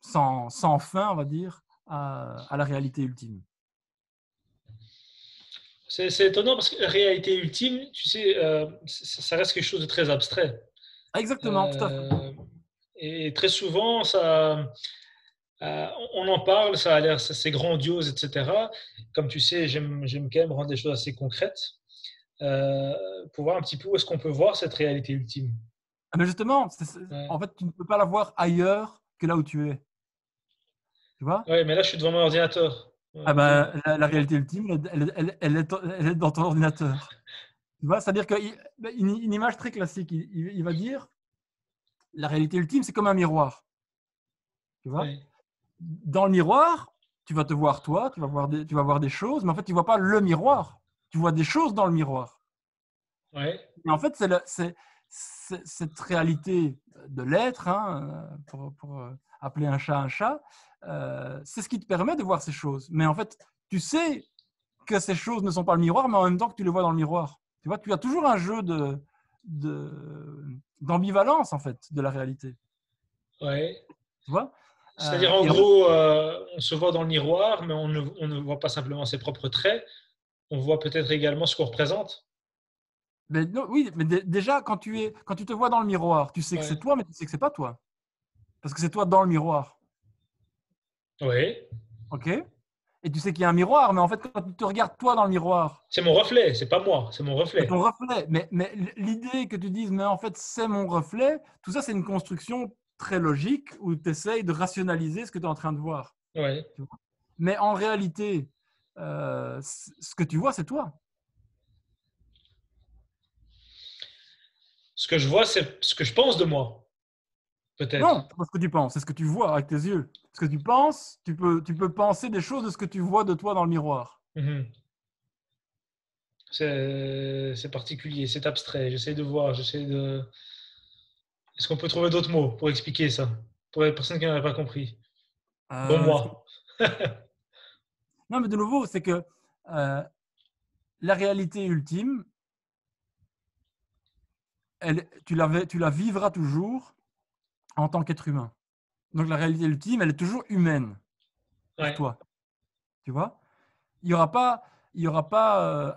sans fin, on va dire, à la réalité ultime. C'est étonnant parce que la réalité ultime, tu sais, ça reste quelque chose de très abstrait. Exactement, tout à fait. Et très souvent, on en parle, ça a l'air, c'est grandiose, etc. Comme tu sais, j'aime quand même rendre des choses assez concrètes pour voir un petit peu où est-ce qu'on peut voir cette réalité ultime. Mais justement, en fait, tu ne peux pas la voir ailleurs que là où tu es. Tu vois ? Oui, mais là, je suis devant mon ordinateur. La réalité ultime, elle est dans ton ordinateur. Tu vois ? C'est-à-dire qu'une image très classique, il va dire la réalité ultime, c'est comme un miroir. Tu vois ? Oui. Dans le miroir, tu vas te voir toi, tu vas voir des choses, mais en fait, tu ne vois pas le miroir. Tu vois des choses dans le miroir. Ouais. Et en fait, c'est cette réalité de l'être, hein, pour appeler un chat, c'est ce qui te permet de voir ces choses. Mais en fait, tu sais que ces choses ne sont pas le miroir, mais en même temps que tu les vois dans le miroir. Tu vois, tu as toujours un jeu d'ambivalence, en fait, de la réalité. Ouais. Tu vois. C'est-à-dire, en Et en fait, gros, on se voit dans le miroir, mais on ne voit pas simplement ses propres traits, on voit peut-être également ce qu'on représente. mais non, oui, mais déjà, quand tu te vois dans le miroir, tu sais que c'est Ouais. toi, mais tu sais que c'est pas toi. Parce que c'est toi dans le miroir. Oui. OK? Et tu sais qu'il y a un miroir, mais en fait, quand tu te regardes toi dans le miroir, C'est mon reflet, c'est pas moi, c'est mon c'est ton reflet. reflet. Mais l'idée que tu dises, mais en fait, c'est mon reflet, tout ça, c'est une construction très logique où tu essayes de rationaliser ce que tu es en train de voir. Ouais. Tu vois. Mais en réalité, ce que tu vois, c'est toi. Ce que je vois, c'est ce que je pense de moi, Non, peut-être. c'est pas ce que tu penses, c'est ce que tu vois avec tes yeux. Ce que tu penses, tu peux penser des choses de ce que tu vois de toi dans le miroir. Mhm. C'est particulier, c'est abstrait. J'essaie de voir, j'essaie de. Est-ce qu'on peut trouver d'autres mots pour expliquer ça, pour les personnes qui n'auraient pas compris, dont Euh, moi. non, mais de nouveau, c'est que euh, la réalité ultime, tu la vivras toujours en tant qu'être humain. Donc la réalité ultime, elle est toujours humaine pour Ouais. toi. Tu vois. Il y aura pas, il y aura pas,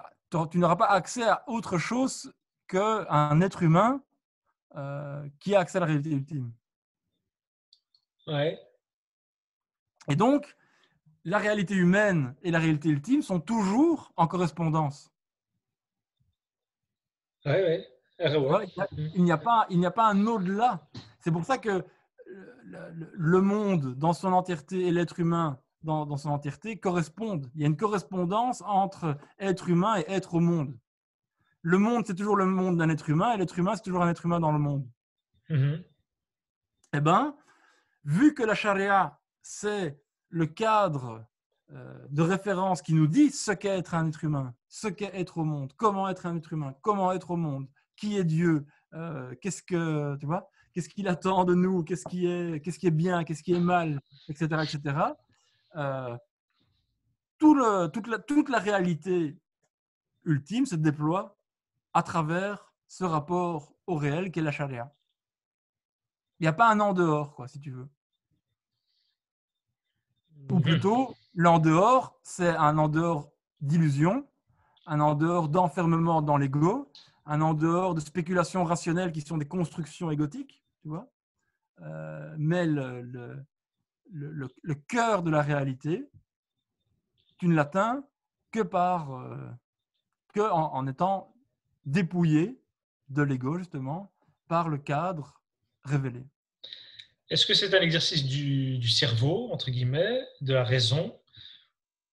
tu n'auras pas accès à autre chose qu'un être humain qui a accès à la réalité ultime. Ouais. Et donc, la réalité humaine et la réalité ultime sont toujours en correspondance. Ouais, ouais. Ah, Tu ouais. vois, Mhm. il n'y a pas un au-delà. C'est pour ça que le monde dans son entièreté et l'être humain dans son entièreté correspondent. Il y a une correspondance entre être humain et être au monde. Le monde, c'est toujours le monde d'un être humain et l'être humain, c'est toujours un être humain dans le monde. Mhm. Eh bien, vu que la charia, c'est le cadre de référence qui nous dit ce qu'est être un être humain, ce qu'est être au monde, comment être un être humain, comment être au monde, qui est Dieu, tu vois, qu'est-ce qu'il attend de nous, qu'est-ce qui est bien, qu'est-ce qui est mal, etc., etc. Euh, toute la réalité ultime se déploie à travers ce rapport au réel qu'est la charia. Il n'y a pas un en dehors, quoi, si tu veux. Ou Mhm. plutôt, l'en dehors, c'est un en dehors d'illusion, un en dehors d'enfermement dans l'ego, un en dehors de spéculations rationnelles qui sont des constructions égotiques, tu vois. Mais le cœur de la réalité, tu ne l'atteins que en étant dépouillé de l'ego, justement, par le cadre révélé. Est-ce que c'est un exercice du cerveau, entre guillemets, de la raison,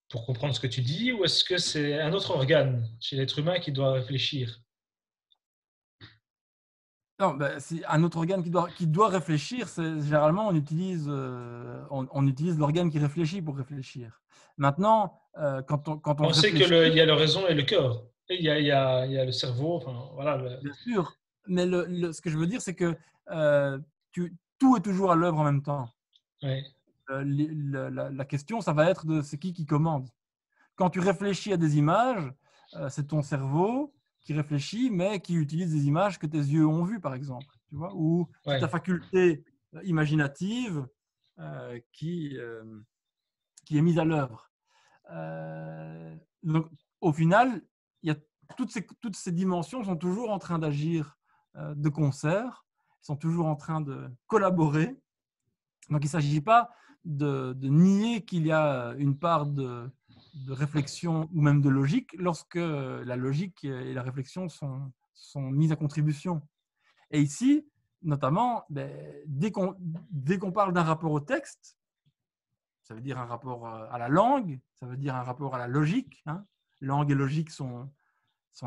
pour comprendre ce que tu dis, ou est-ce que c'est un autre organe chez l'être humain qui doit réfléchir? Non, ben, c'est un autre organe qui doit réfléchir. Généralement, on utilise l'organe qui réfléchit pour réfléchir. Maintenant, quand on On sait que réfléchit, il y a le raison et le cœur. Et il y a le cerveau, enfin, voilà. bien sûr, mais ce que je veux dire, c'est que tout est toujours à l'œuvre en même temps. Ouais. La question, ça va être de c'est qui commande. Quand tu réfléchis à des images, c'est ton cerveau qui réfléchit, mais qui utilise des images que tes yeux ont vues, par exemple. Tu vois, ou c'est ta Ouais. faculté imaginative qui est mise à l'œuvre. Donc, au final, il y a toutes ces dimensions sont toujours en train d'agir de concert, sont toujours en train de collaborer. Donc, il ne s'agit pas de nier qu'il y a une part de réflexion ou même de logique lorsque la logique et la réflexion sont mises à contribution. Et ici, notamment, ben, dès qu'on parle d'un rapport au texte, ça veut dire un rapport à la langue, ça veut dire un rapport à la logique. Hein. Langue et logique sont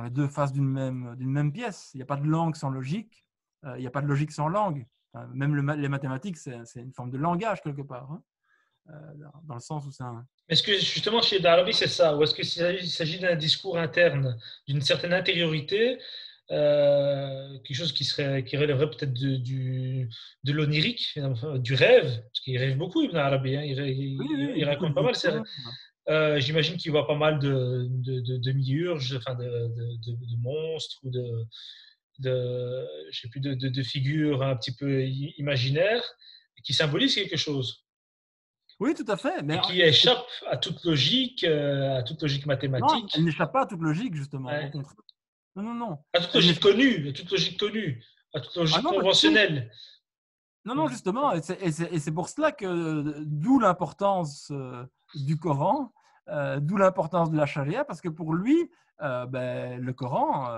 les deux faces d'une même pièce. Il n'y a pas de langue sans logique, il n'y a pas de logique sans langue. Enfin, même les mathématiques, c'est une forme de langage quelque part, hein, dans le sens où c'est un… Est-ce que justement chez Darby c'est ça, ou est-ce qu'il s'agit d'un discours interne, d'une certaine intériorité quelque chose qui relèverait peut-être de l'onirique, enfin, du rêve, parce qu'il rêve beaucoup, Ibn Arabi, hein, Oui, oui, il beaucoup de raconte pas mal. visions. J'imagine qu'il voit pas mal de demi-urges, enfin de monstres ou je sais plus, de figures un petit peu imaginaires qui symbolisent quelque chose Oui, tout à fait. Mais et qui échappent à toute logique non, elle mathématique, n'échappe pas à toute logique, justement. Au ouais. contraire. Non, non, non. À toute Elle logique n'échappe. connue, à toute logique connue, à toute Ah logique non, pas du tout. conventionnelle. Non, non, justement. Et c'est pour cela que, d'où l'importance du Coran, d'où l'importance de la charia, parce que pour lui, le Coran,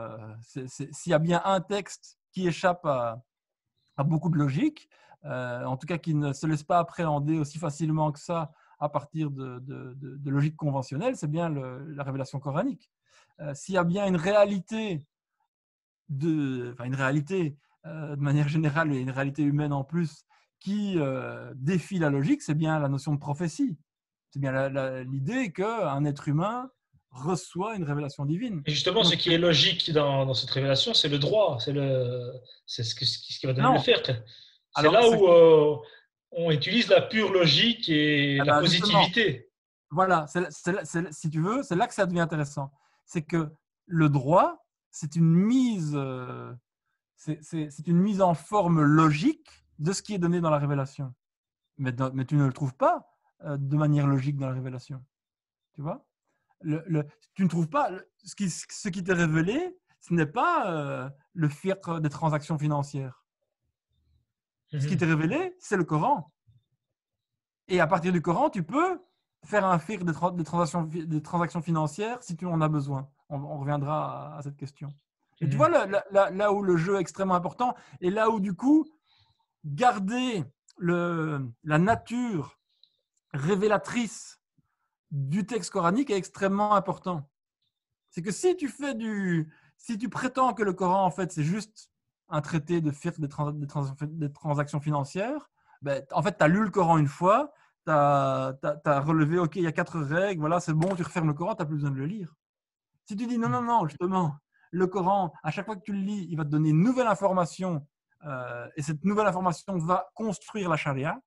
s'il y a bien un texte qui échappe à beaucoup de logique, en tout cas qui ne se laisse pas appréhender aussi facilement que ça à partir de logique conventionnelle, c'est bien la révélation coranique. S'il y a bien une réalité, une réalité de manière générale et une réalité humaine en plus qui défie la logique, c'est bien la notion de prophétie. C'est bien l'idée qu'un être humain reçoit une révélation divine. Et justement, Et ce donc, qui est logique dans cette révélation, c'est le droit, c'est ce qui va donner le non, fiqh. C'est alors, là où on utilise la pure logique et la justement, positivité. voilà, si tu veux, c'est là que ça devient intéressant. C'est que le droit, c'est une mise, c'est une mise en forme logique de ce qui est donné dans la révélation. Mais tu ne le trouves pas de manière logique dans la révélation. Tu vois, tu ne trouves pas ce qui t'est révélé, ce n'est pas le fiqh des transactions financières. Ce qui t'est Mhm. révélé, c'est le Coran. Et à partir du Coran, tu peux faire un fiqh des transactions financières si tu en as besoin. On reviendra à cette question. Et tu vois, Mhm. là où le jeu est extrêmement important, et là où du coup, garder la nature révélatrice du texte coranique est extrêmement important. C'est que si tu prétends que le Coran, en fait, c'est juste un traité de fiqh des transactions financières, ben, en fait, tu as lu le Coran une fois, tu as relevé, OK, il y a 4 règles, voilà, c'est bon, tu refermes le Coran, tu n'as plus besoin de le lire. Si tu dis non, non, non, justement, le Coran, à chaque fois que tu le lis, il va te donner une nouvelle information et cette nouvelle information va construire la charia,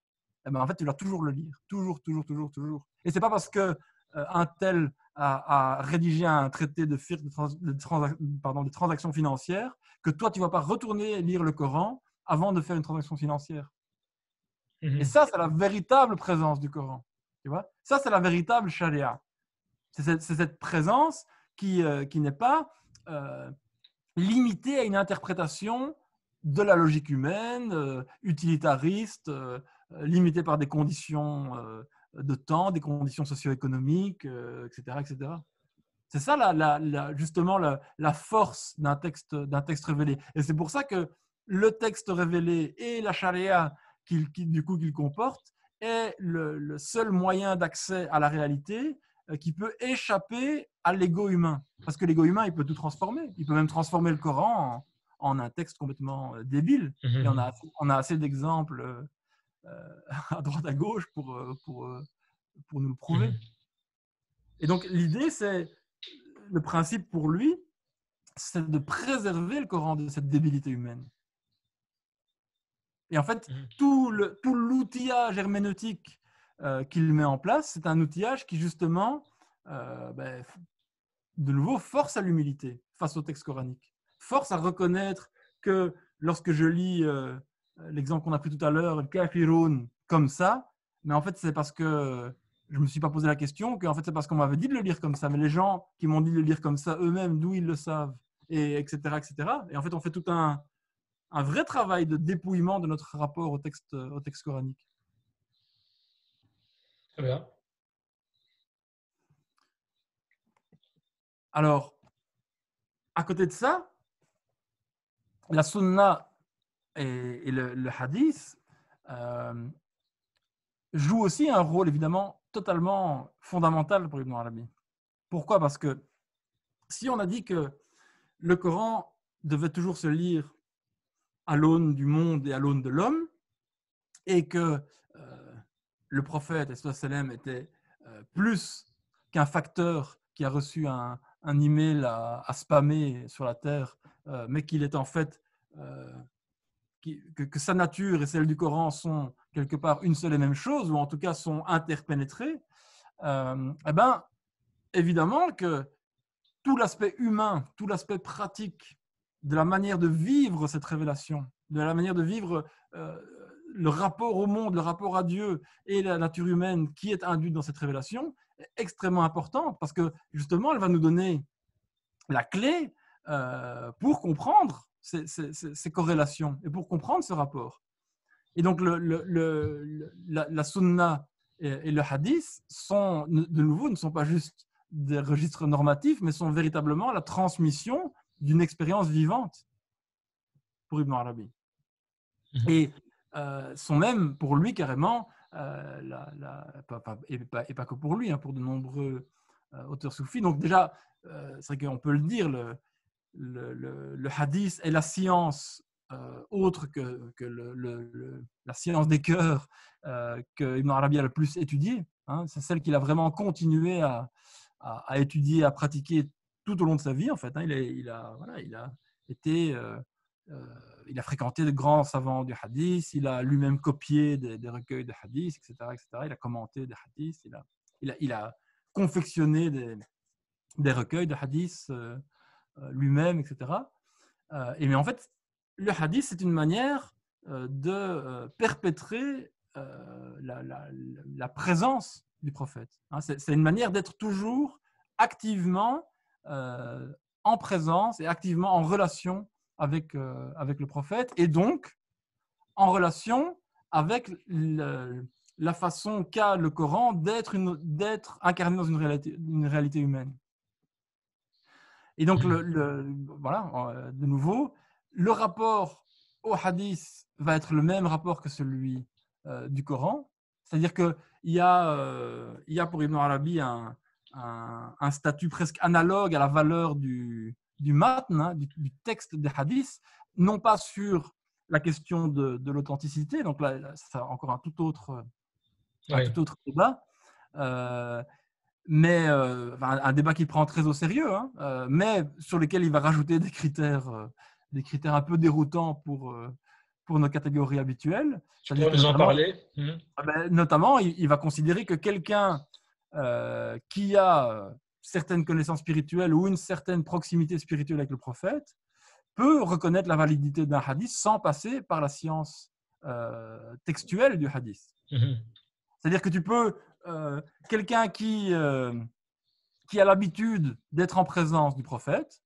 eh ben, en fait, tu vas toujours le lire. Toujours, toujours, toujours, toujours. Et ce n'est pas parce qu'un tel a rédigé un traité de fiqh des transactions financières que toi, tu ne vas pas retourner lire le Coran avant de faire une transaction financière. Et Mhm. ça, c'est la véritable présence du Coran. Tu vois, ça, c'est la véritable charia. C'est cette présence qui n'est pas limitée à une interprétation de la logique humaine, utilitariste, limitée par des conditions de temps, des conditions socio-économiques, etc., etc. C'est ça justement la force d'un texte révélé. Et c'est pour ça que le texte révélé et la charia qu'il comporte est le seul moyen d'accès à la réalité qui peut échapper à l'ego humain. Parce que l'ego humain, il peut tout transformer. Il peut même transformer le Coran en un texte complètement débile. Et Mhm. on a assez d'exemples à droite à gauche pour nous le prouver. Mhm. Et donc l'idée, c'est le principe pour lui, c'est de préserver le Coran de cette débilité humaine. Et en fait, Mhm. tout l'outillage herméneutique qu'il met en place, c'est un outillage qui justement, de nouveau, force à l'humilité face au texte coranique. Force à reconnaître que lorsque je lis l'exemple qu'on a pris tout à l'heure, le kafirun, comme ça, mais en fait, c'est parce que je ne me suis pas posé la question, qu'en fait, c'est parce qu'on m'avait dit de le lire comme ça. Mais les gens qui m'ont dit de le lire comme ça, eux-mêmes, d'où ils le savent, et etc., etc. Et en fait, on fait tout un vrai travail de dépouillement de notre rapport au texte coranique. Très bien. Alors, à côté de ça, la sunna et le hadith euh, jouent aussi un rôle évidemment totalement fondamental pour Ibn Arabi. Pourquoi? Parce que si on a dit que le Coran devait toujours se lire à l'aune du monde et à l'aune de l'homme, et que le prophète sallam était plus qu'un facteur qui a reçu un email à spammer sur la Terre, mais qu'il est en fait que sa nature et celle du Coran sont quelque part une seule et même chose, ou en tout cas sont interpénétrées, eh ben, évidemment que tout l'aspect humain, tout l'aspect pratique de la manière de vivre cette révélation, de la manière de vivre le rapport au monde, le rapport à Dieu et la nature humaine qui est induite dans cette révélation, est extrêmement importante parce que justement, elle va nous donner la clé pour comprendre ces corrélations et pour comprendre ce rapport. Et donc, la sunna et le hadith sont, de nouveau, ne sont pas juste des registres normatifs, mais sont véritablement la transmission d'une expérience vivante pour Ibn Arabi. Et sont même, pour lui, carrément, et pas que pour lui, hein, pour de nombreux auteurs soufis. Donc déjà, c'est vrai qu'on peut le dire, le hadith est la science autre que la science des cœurs que Ibn Arabi a le plus étudiée. Hein. C'est celle qu'il a vraiment continué à étudier, à pratiquer tout au long de sa vie. En fait, hein. Il a été, il a fréquenté de grands savants du hadith, il a lui-même copié des recueils de hadith, etc., etc. Il a commenté des hadiths, il a confectionné des recueils de hadith lui-même, etc. Mais en fait, le hadith, c'est une manière de perpétrer la présence du prophète. Hein, c'est une manière d'être toujours activement en présence et activement en relation avec le prophète, et donc en relation avec la façon qu'a le Coran d'être incarné dans une réalité humaine. Et donc, voilà, de nouveau, le rapport au hadith va être le même rapport que celui du Coran. C'est-à-dire qu'il y a pour Ibn Arabi un statut presque analogue à la valeur du matn, hein, du texte des hadiths, non pas sur la question de l'authenticité, donc là, c'est encore un tout autre débat, mais un débat qu'il prend très au sérieux, hein, mais sur lequel il va rajouter des critères un peu déroutants pour nos catégories habituelles. Tu pourrais nous en parler? Notamment, il va considérer que quelqu'un qui a certaines connaissances spirituelles ou une certaine proximité spirituelle avec le prophète peut reconnaître la validité d'un hadith sans passer par la science textuelle du hadith. C'est-à-dire que tu peux, quelqu'un qui a l'habitude d'être en présence du prophète,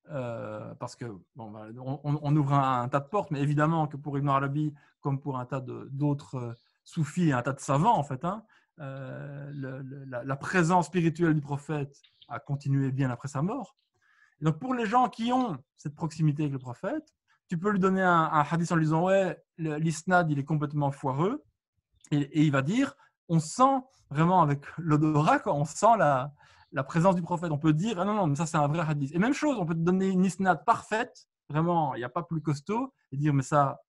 parce que on ouvre un tas de portes, mais évidemment que pour Ibn Arabi, comme pour un tas d'autres soufis et un tas de savants, en fait, hein, la présence spirituelle du prophète a continué bien après sa mort. Et donc pour les gens qui ont cette proximité avec le prophète, tu peux lui donner un hadith en lui disant ouais, l'isnad il est complètement foireux, et il va dire, on sent vraiment avec l'odorat, on sent la présence du prophète. On peut dire, ah non, mais ça c'est un vrai hadith. Et même chose, on peut te donner une isnad parfaite, vraiment, il n'y a pas plus costaud, et dire, mais ça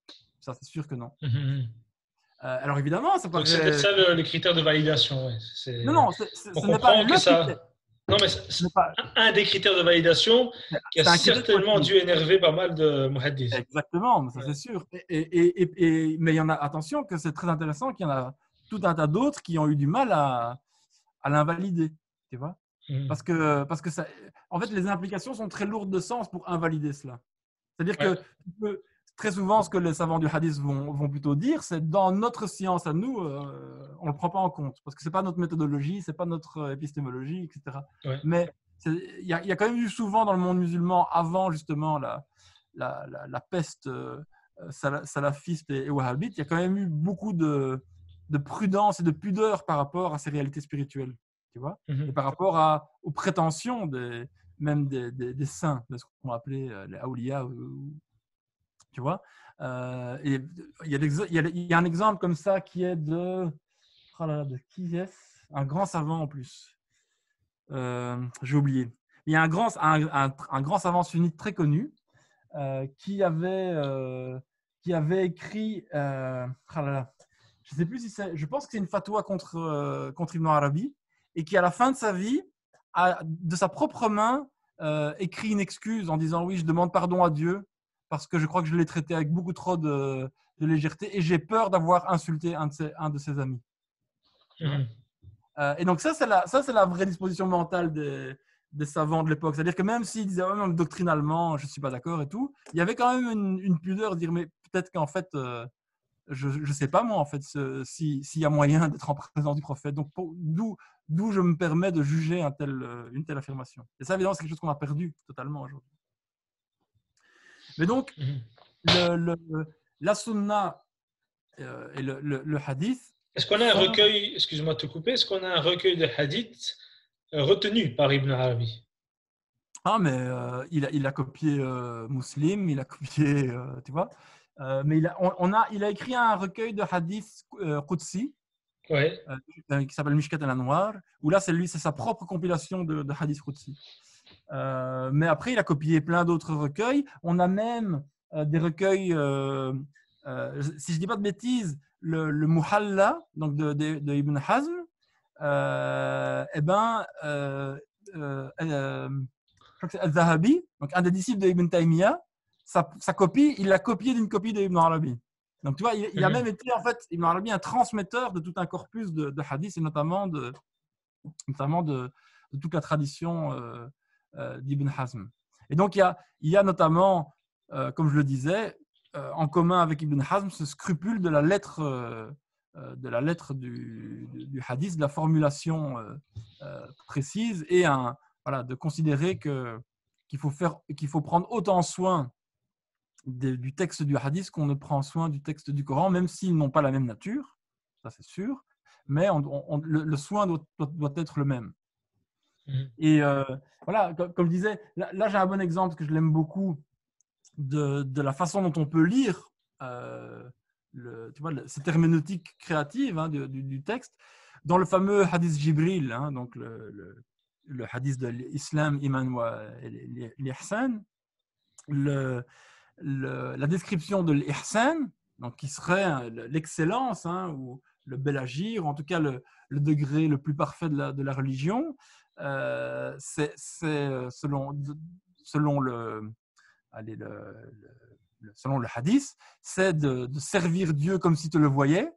c'est sûr que non. Alors évidemment, ça paraît... Donc c'est peut-être ça le critère de validation. Ouais. Non, ce n'est pas le critère. Non, mais c'est un des critères de validation qui a certainement dû énerver pas mal de muhaddis. Exactement, ça c'est sûr. Mais il y en a, attention, que c'est très intéressant qu'il y en a tout un tas d'autres qui ont eu du mal à l'invalider, tu vois. Parce que ça, en fait, les implications sont très lourdes de sens pour invalider cela. C'est-à-dire que très souvent, ce que les savants du hadith vont plutôt dire, c'est dans notre science à nous, on ne le prend pas en compte. Parce que ce n'est pas notre méthodologie, ce n'est pas notre épistémologie, etc. Ouais. Mais il y a quand même eu souvent dans le monde musulman, avant justement la peste salafiste et wahhabite, il y a quand même eu beaucoup de prudence et de pudeur par rapport à ces réalités spirituelles, tu vois, et par rapport aux prétentions même des saints, de ce qu'on appelait les awliya, tu vois. Et il y a un exemple comme ça qui est de qui est un grand savant en plus. J'ai oublié. Il y a un grand savant sunnite très connu qui avait écrit, je sais plus si c'est, je pense que c'est une fatwa contre Ibn Arabi, et qui à la fin de sa vie a de sa propre main écrit une excuse en disant oui, je demande pardon à Dieu parce que je crois que je l'ai traité avec beaucoup trop de légèreté et j'ai peur d'avoir insulté un de ses amis. Et donc ça, c'est la vraie disposition mentale des savants de l'époque. C'est-à-dire que même s'ils disaient oh, doctrinalement, je ne suis pas d'accord et tout, il y avait quand même une pudeur de dire mais peut-être qu'en fait, je ne sais pas moi en fait s'il y a moyen d'être en présence du prophète. Donc d'où je me permets de juger une telle affirmation. Et ça, évidemment, c'est quelque chose qu'on a perdu totalement aujourd'hui. Mais donc, la sunna et le hadith. Est-ce qu'on a un recueil, excuse-moi de te couper, est-ce qu'on a un recueil de hadith retenu par Ibn Arabi? Ah, mais il a copié Muslim, il a copié, tu vois. Mais il a écrit un recueil de hadith Qudsi Ouais. qui s'appelle Mishkat al-Anwar, où là, c'est sa propre compilation de hadith Qudsi. Mais après, il a copié plein d'autres recueils. On a même des recueils, si je ne dis pas de bêtises, le Muhalla, donc de Ibn Hazm, je crois que c'est Al-Zahabi, donc un des disciples de Ibn Taymiyyah, sa copie, il l'a copié d'une copie d'Ibn Arabi. Donc tu vois, il a même été en fait, Ibn Arabi, un transmetteur de tout un corpus de hadiths et notamment de toute la tradition d'Ibn Hazm. Et donc il y a notamment, comme je le disais, en commun avec Ibn Hazm, ce scrupule de la lettre du hadith, de la formulation précise et de considérer qu'il faut prendre autant soin du texte du hadith qu'on ne prend soin du texte du Coran, même s'ils n'ont pas la même nature, ça c'est sûr, mais le soin doit être le même. Et voilà, comme je disais, là j'ai un bon exemple que je l'aime beaucoup de la façon dont on peut lire cette herméneutique créative du texte dans le fameux hadith Jibril, donc le hadith de l'islam, iman wa l'ihsan. La description de l'ihsan, donc qui serait l'excellence ou le bel agir, en tout cas le degré le plus parfait de la religion, c'est selon le hadith, c'est de servir Dieu comme si tu le voyais,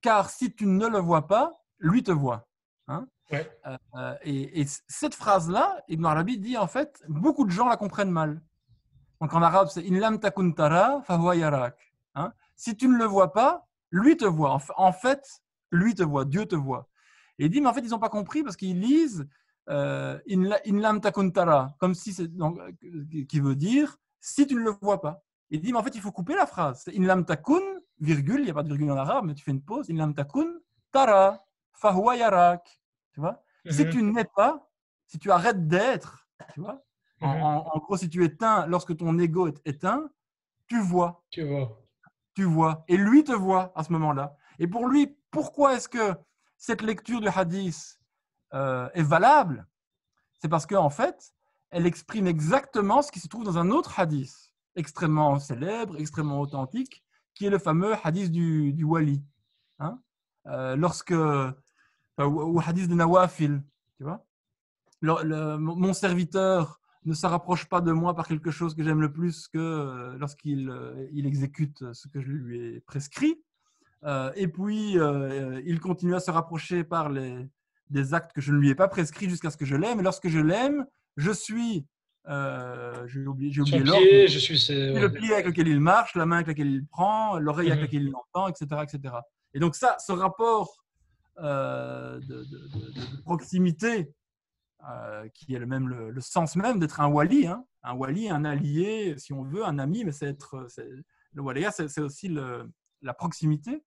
car si tu ne le vois pas, lui te voit. Ouais. Et cette phrase-là, Ibn Arabi dit en fait, beaucoup de gens la comprennent mal. Donc en arabe, c'est in lam takun tara fahuwa yarak. Si tu ne le vois pas, lui te voit. En fait, lui te voit, Dieu te voit. Et il dit, mais en fait, ils n'ont pas compris parce qu'ils lisent in lam takun tara, comme si c'est donc, qui veut dire si tu ne le vois pas. Il dit, mais en fait, il faut couper la phrase. C'est in lam takun, virgule, il n'y a pas de virgule en arabe, mais tu fais une pause. In lam takun tara fahuwa yarak. Tu vois? Si tu n'es pas, si tu arrêtes d'être, tu vois? En gros, si tu éteins, lorsque ton ego est éteint, tu vois. Tu vois. Et lui te voit à ce moment-là. Et pour lui, pourquoi est-ce que cette lecture du hadith est valable? C'est parce qu'en fait, elle exprime exactement ce qui se trouve dans un autre hadith, extrêmement célèbre, extrêmement authentique, qui est le fameux hadith du wali. Ou hadith de Nawafil, tu vois. Mon serviteur ne se rapproche pas de moi par quelque chose que j'aime le plus que lorsqu'il exécute ce que je lui ai prescrit. Et puis, il continue à se rapprocher par des actes que je ne lui ai pas prescrits jusqu'à ce que je l'aime. Et lorsque je l'aime, je suis, j'ai oublié l'ordre, le pied avec lequel il marche, la main avec laquelle il prend, l'oreille avec laquelle il entend, etc., etc. Et donc ça, ce rapport de proximité, qui est le sens même d'être un wali, un wali, un allié, si on veut, un ami, mais le waliya, c'est aussi la proximité.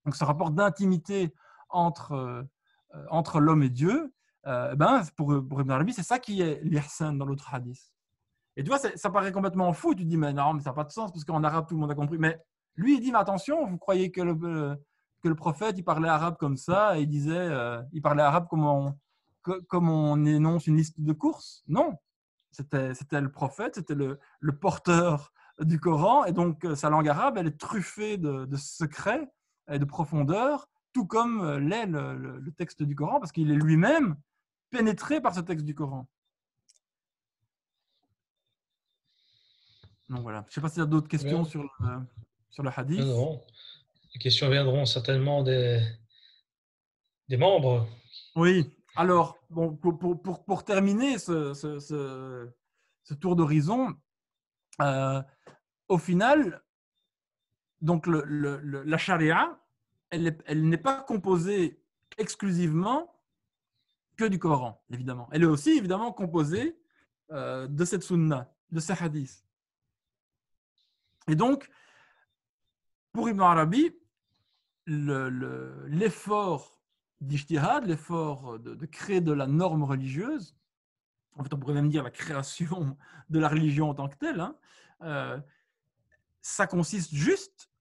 Donc ce rapport d'intimité entre l'homme et Dieu, pour Ibn Arabi, c'est ça qui est l'ihsan dans l'autre hadith. Et tu vois, ça paraît complètement fou. Tu te dis, mais non, mais ça n'a pas de sens, parce qu'en arabe, tout le monde a compris. Mais lui, il dit, mais attention, vous croyez que le prophète, il parlait arabe comme ça, et il parlait arabe comme on énonce une liste de courses? Non, c'était le prophète, c'était le porteur du Coran, et donc sa langue arabe, elle est truffée de secrets et de profondeur, tout comme l'est le texte du Coran, parce qu'il est lui-même pénétré par ce texte du Coran. Donc voilà. Je ne sais pas s'il y a d'autres questions Bien. sur le hadith. Viendront. Les questions viendront certainement des membres. Oui. Alors, bon, pour terminer ce tour d'horizon, au final, donc la charia, elle n'est pas composée exclusivement que du Coran, évidemment. Elle est aussi évidemment composée de cette sunna, de ces hadiths. Et donc, pour Ibn Arabi, l'effort d'ijtihad, l'effort de créer de la norme religieuse, en fait, on pourrait même dire la création de la religion en tant que telle, ça consiste juste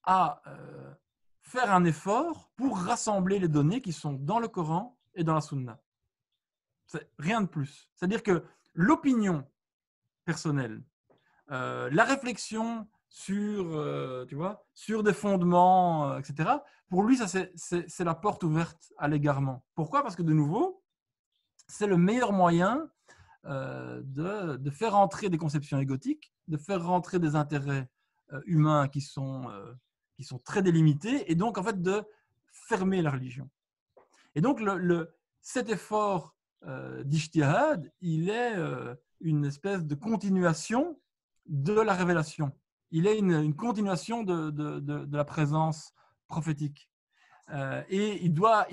à faire un effort pour rassembler les données qui sont dans le Coran et dans la Sunna. C'est rien de plus. C'est-à-dire que l'opinion personnelle, la réflexion sur des fondements, etc., pour lui, ça, c'est la porte ouverte à l'égarement. Pourquoi ? Parce que, de nouveau, c'est le meilleur moyen de faire rentrer des conceptions égotiques, de faire rentrer des intérêts humains qui sont très délimités, et donc, en fait, de fermer la religion. Et donc, cet effort d'ijtihad, il est une espèce de continuation de la révélation. Il est une continuation de la présence prophétique. Et il doit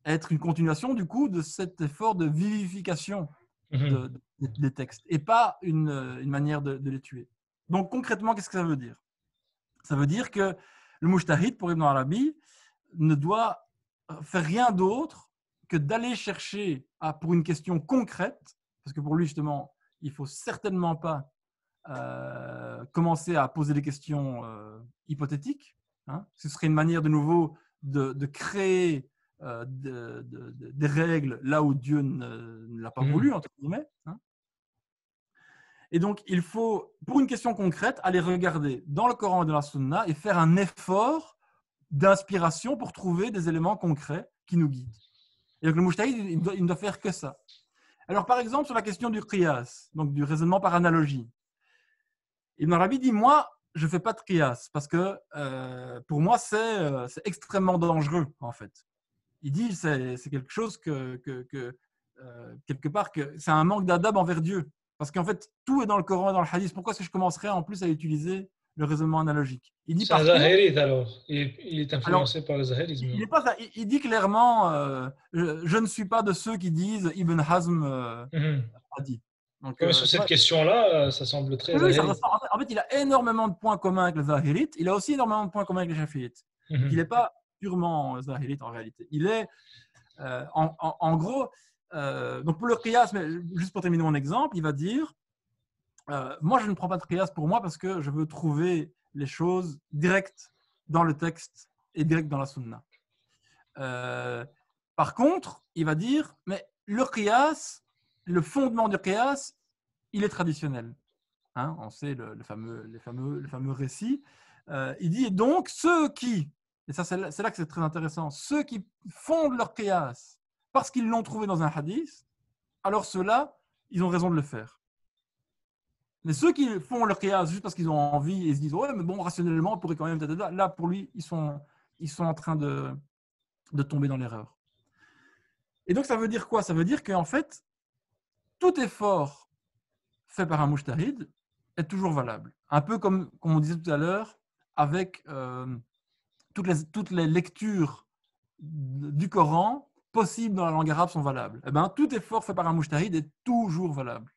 être une continuation, du coup, de cet effort de vivification des textes, et pas une manière de les tuer. Donc, concrètement, qu'est-ce que ça veut dire ? Ça veut dire que le mujtahid, pour Ibn Arabi, ne doit faire rien d'autre que d'aller chercher pour une question concrète, parce que pour lui, justement, il ne faut certainement pas commencer à poser des questions hypothétiques. Ce serait une manière, de nouveau, de créer des règles là où Dieu ne l'a pas voulu, entre guillemets. Et donc, il faut, pour une question concrète, aller regarder dans le Coran et dans la Sunna et faire un effort d'inspiration pour trouver des éléments concrets qui nous guident. Et donc, le mujtahid, il ne doit faire que ça. Alors, par exemple, sur la question du qiyas, donc du raisonnement par analogie, Ibn Arabi dit, moi, je ne fais pas de qiyas parce que pour moi, c'est extrêmement dangereux, en fait. Il dit, c'est quelque chose quelque part, c'est un manque d'adab envers Dieu. Parce qu'en fait, tout est dans le Coran et dans le hadith. Pourquoi est-ce que je commencerais en plus à utiliser le raisonnement analogique ? Il dit, C'est un par contre, zahérite alors. Il est influencé par le zahérisme. il dit clairement, je ne suis pas de ceux qui disent Ibn Hazm a dit. Donc, Ouais, sur cette question-là, ça semble très oui, zahérite. en fait, il a énormément de points communs avec les Zahirites. Il a aussi énormément de points communs avec les Shafi'ites. Donc, il n'est pas purement Zahirite en réalité. Il est, en gros, donc pour le Qiyas, mais juste pour terminer mon exemple, il va dire moi, je ne prends pas de Qiyas pour moi parce que je veux trouver les choses directes dans le texte et direct dans la Sunna. Par contre, il va dire, mais le Qiyas, le fondement du Qiyas, il est traditionnel. On sait le fameux récit. Il dit, et donc, ceux qui, et ça c'est là que c'est très intéressant, ceux qui fondent leur Qiyas parce qu'ils l'ont trouvé dans un hadith, alors ceux-là, ils ont raison de le faire. Mais ceux qui font leur qiyas juste parce qu'ils ont envie et se disent ouais mais bon rationnellement on pourrait quand même là pour lui ils sont en train de tomber dans l'erreur. Et donc ça veut dire quoi ? Ça veut dire qu'en fait tout effort fait par un mujtahid est toujours valable. Un peu comme on disait tout à l'heure avec toutes les lectures du Coran possibles dans la langue arabe sont valables. Eh bien, tout effort fait par un mujtahid est toujours valable.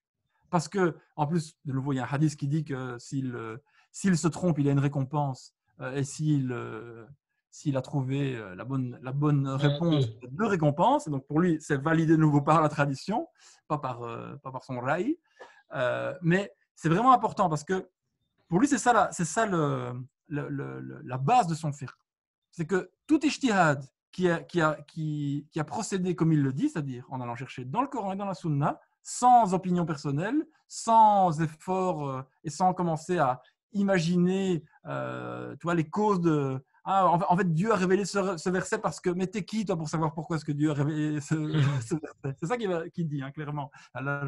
Parce que, en plus, de nouveau, il y a un hadith qui dit que s'il se trompe, il a une récompense. Et s'il a trouvé la bonne réponse, il a deux récompenses. Et donc, pour lui, c'est validé de nouveau par la tradition, pas par son raï. Mais c'est vraiment important parce que pour lui, c'est ça la base de son fiqh. C'est que tout ijtihad qui a procédé comme il le dit, c'est-à-dire en allant chercher dans le Coran et dans la Sunna, sans opinion personnelle, sans effort et sans commencer à imaginer les causes Ah, en fait, Dieu a révélé ce verset parce que… Mais t'es qui, toi, pour savoir pourquoi est-ce que Dieu a révélé ce verset? C'est ça qu'il dit, hein, clairement. Là,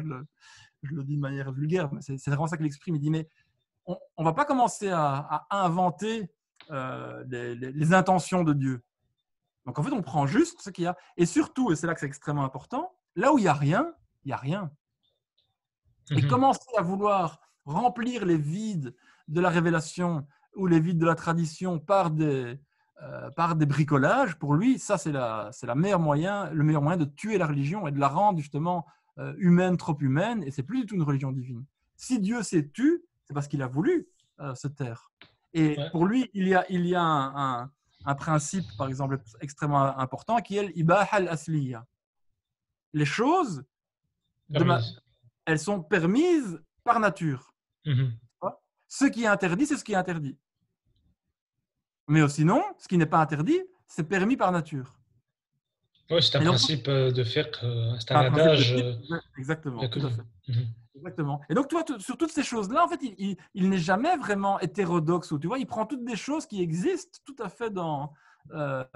je le dis de manière vulgaire, mais c'est vraiment ça qu'il exprime. Il dit, mais on ne va pas commencer à inventer les intentions de Dieu. Donc, en fait, on prend juste ce qu'il y a. Et surtout, et c'est là que c'est extrêmement important, là où il n'y a rien, il n'y a rien. Et commencer à vouloir remplir les vides de la révélation ou les vides de la tradition par des bricolages, pour lui, ça, c'est le meilleur moyen de tuer la religion et de la rendre justement humaine, trop humaine, et c'est plus du tout une religion divine. Si Dieu s'est tu, c'est parce qu'il a voulu se taire. Et pour lui, il y a un principe, par exemple, extrêmement important, qui est l'ibah al-asliya. Les choses, elles sont permises par nature. Ce qui est interdit, c'est ce qui est interdit. Mais sinon, ce qui n'est pas interdit, c'est permis par nature. Oui, c'est un principe de fiqh, c'est un principe de adage. Exactement, tout à fait. Exactement. Et donc, tu vois, sur toutes ces choses-là, en fait, il n'est jamais vraiment hétérodoxe. Tu vois, il prend toutes des choses qui existent tout à fait dans la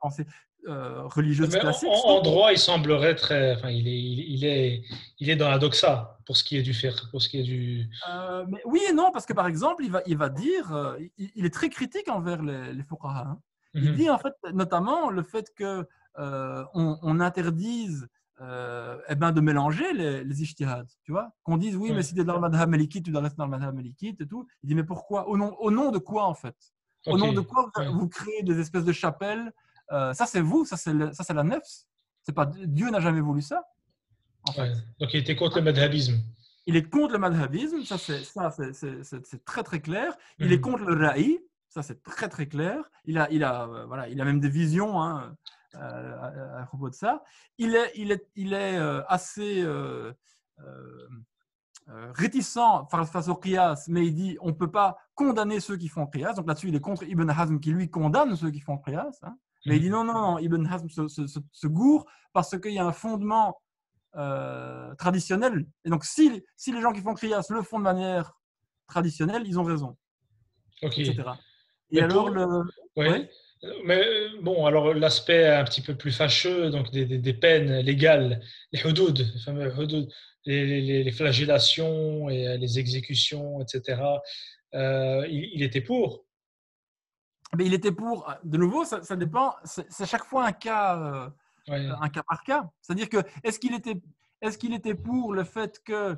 pensée religieuse classique. En droit, il semblerait très. Enfin, il est dans la doxa pour ce qui est du fiqh, pour ce qui est du. Mais oui et non, parce que par exemple, il va dire, il est très critique envers les fuqaha. Hein. Il dit en fait, notamment le fait que on interdise de mélanger les ijtihad, tu vois, qu'on dise oui, mais si tu es dans le madhab malikite, tu dois rester dans le madhab malikite et tout. Il dit mais pourquoi? Au nom de quoi en fait? Au nom de quoi vous créez des espèces de chapelles? Ça c'est vous, ça c'est la nefs. C'est pas Dieu n'a jamais voulu ça. En fait. Donc il était contre le madhabisme. Il est contre le madhabisme, ça c'est très très clair. Il est contre le ra'i, ça c'est très très clair. Il a même des visions hein, à propos de ça. Il est assez réticent face au qiyas, mais il dit on ne peut pas condamner ceux qui font qiyas. Donc là-dessus, il est contre Ibn Hazm qui lui condamne ceux qui font qiyas. Hein. Mais il dit non, Ibn Hazm se gourre parce qu'il y a un fondement traditionnel. Et donc, si les gens qui font qiyas le font de manière traditionnelle, ils ont raison. Etc. Et mais alors, oui. Mais bon, alors l'aspect un petit peu plus fâcheux, donc des peines légales, les hudud, les fameux hudud, les flagellations et les exécutions, etc. Il était pour. Mais il était pour. De nouveau, ça dépend. C'est chaque fois un cas par cas. C'est-à-dire que est-ce qu'il était pour le fait que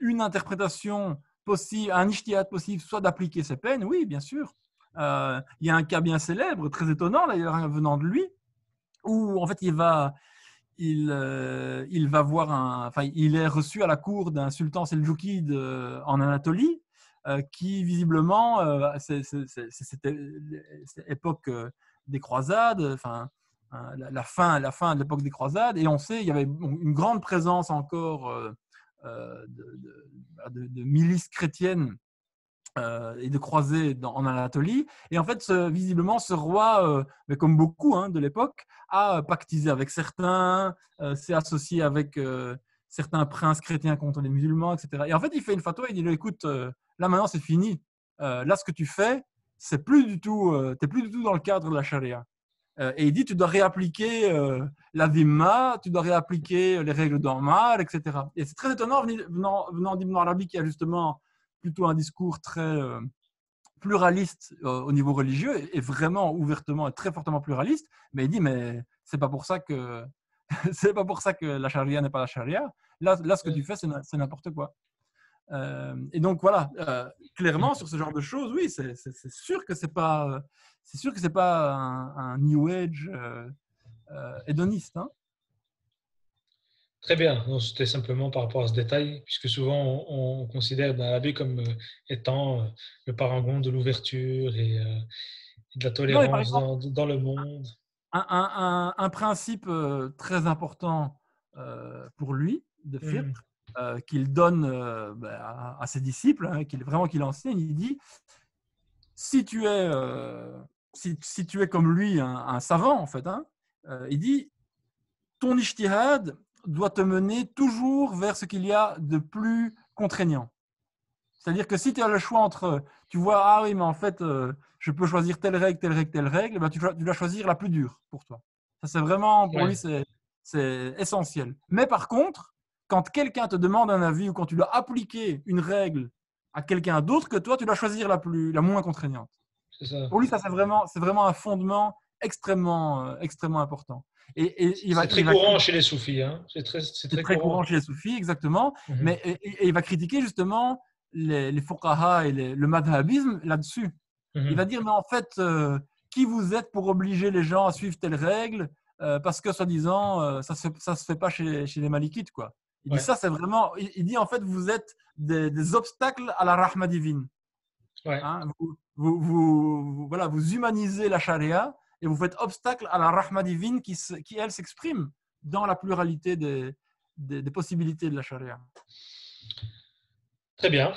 une interprétation possible, un ijtihad possible, soit d'appliquer ces peines? Oui, bien sûr. Il y a un cas bien célèbre, très étonnant d'ailleurs venant de lui, où en fait il voir il est reçu à la cour d'un sultan seldjoukide en Anatolie, qui visiblement, c'était l'époque des croisades, enfin la fin de l'époque des croisades, et on sait il y avait une grande présence encore de milices chrétiennes et de croisés en Anatolie. Et en fait, visiblement, ce roi, mais comme beaucoup hein, de l'époque, a pactisé avec certains, s'est associé avec certains princes chrétiens contre les musulmans, etc. Et en fait, il fait une fatwa, il dit, écoute, là maintenant c'est fini. Là, ce que tu fais, c'est plus du tout, t'es plus du tout dans le cadre de la charia. Et il dit, tu dois réappliquer la dhimma, tu dois réappliquer les règles d'Ammar, etc. Et c'est très étonnant venant d'Ibn Arabi qui a justement plutôt un discours très pluraliste au niveau religieux et vraiment ouvertement et très fortement pluraliste, mais il dit mais c'est pas pour ça que la charia n'est pas la charia. Là ce que tu fais c'est n'importe quoi. Et donc voilà, clairement sur ce genre de choses, oui, c'est sûr que c'est pas un New Age hédoniste. Hein. Très bien. C'était simplement par rapport à ce détail, puisque souvent on considère Ibn Arabi comme étant le parangon de l'ouverture et de la tolérance dans le monde. Un principe très important pour lui de fiqh, qu'il donne à ses disciples, hein, qu'il enseigne, il dit si tu es comme lui un savant en fait, hein, il dit ton ijtihad doit te mener toujours vers ce qu'il y a de plus contraignant. C'est-à-dire que si tu as le choix entre, tu vois, ah oui, mais en fait, je peux choisir telle règle, telle règle, telle règle, ben tu dois choisir la plus dure pour toi. Ça, c'est vraiment, pour lui, Ouais, c'est essentiel. Mais par contre, quand quelqu'un te demande un avis ou quand tu dois appliquer une règle à quelqu'un d'autre que toi, tu dois choisir la moins contraignante. c'est ça. Pour lui, ça, c'est vraiment un fondement extrêmement, extrêmement important. Et C'est très il va courant chez les soufis, hein. C'est c'est très très courant. courant chez les soufis, exactement. Mhm. Mais et il va critiquer justement les fuqaha et le madhabisme là-dessus. Il va Mhm. dire, mais en fait, qui vous êtes pour obliger les gens à suivre telle règle parce que, soi-disant, ça se fait pas chez les malikites, quoi. Il dit Ouais, ça, c'est vraiment. Il dit, en fait, vous êtes des obstacles à la rahma divine. ouais. Hein. Voilà, vous humanisez la charia et vous faites obstacle à la rahma divine qui elle, s'exprime dans la pluralité des possibilités de la charia. Très bien.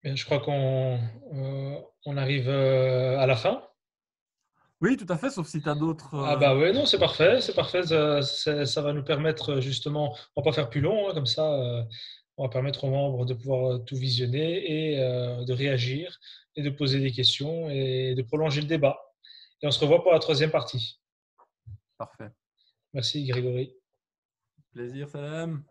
Bien, je crois on arrive à la fin. Oui, tout à fait, sauf si tu as d'autres. Ah bah ouais, non, c'est parfait, c'est parfait. Ça va nous permettre justement, on va pas faire plus long, hein, comme ça, on va permettre aux membres de pouvoir tout visionner et de réagir et de poser des questions et de prolonger le débat. Et on se revoit pour la troisième partie. Parfait. Merci Grégory. Plaisir, Salem.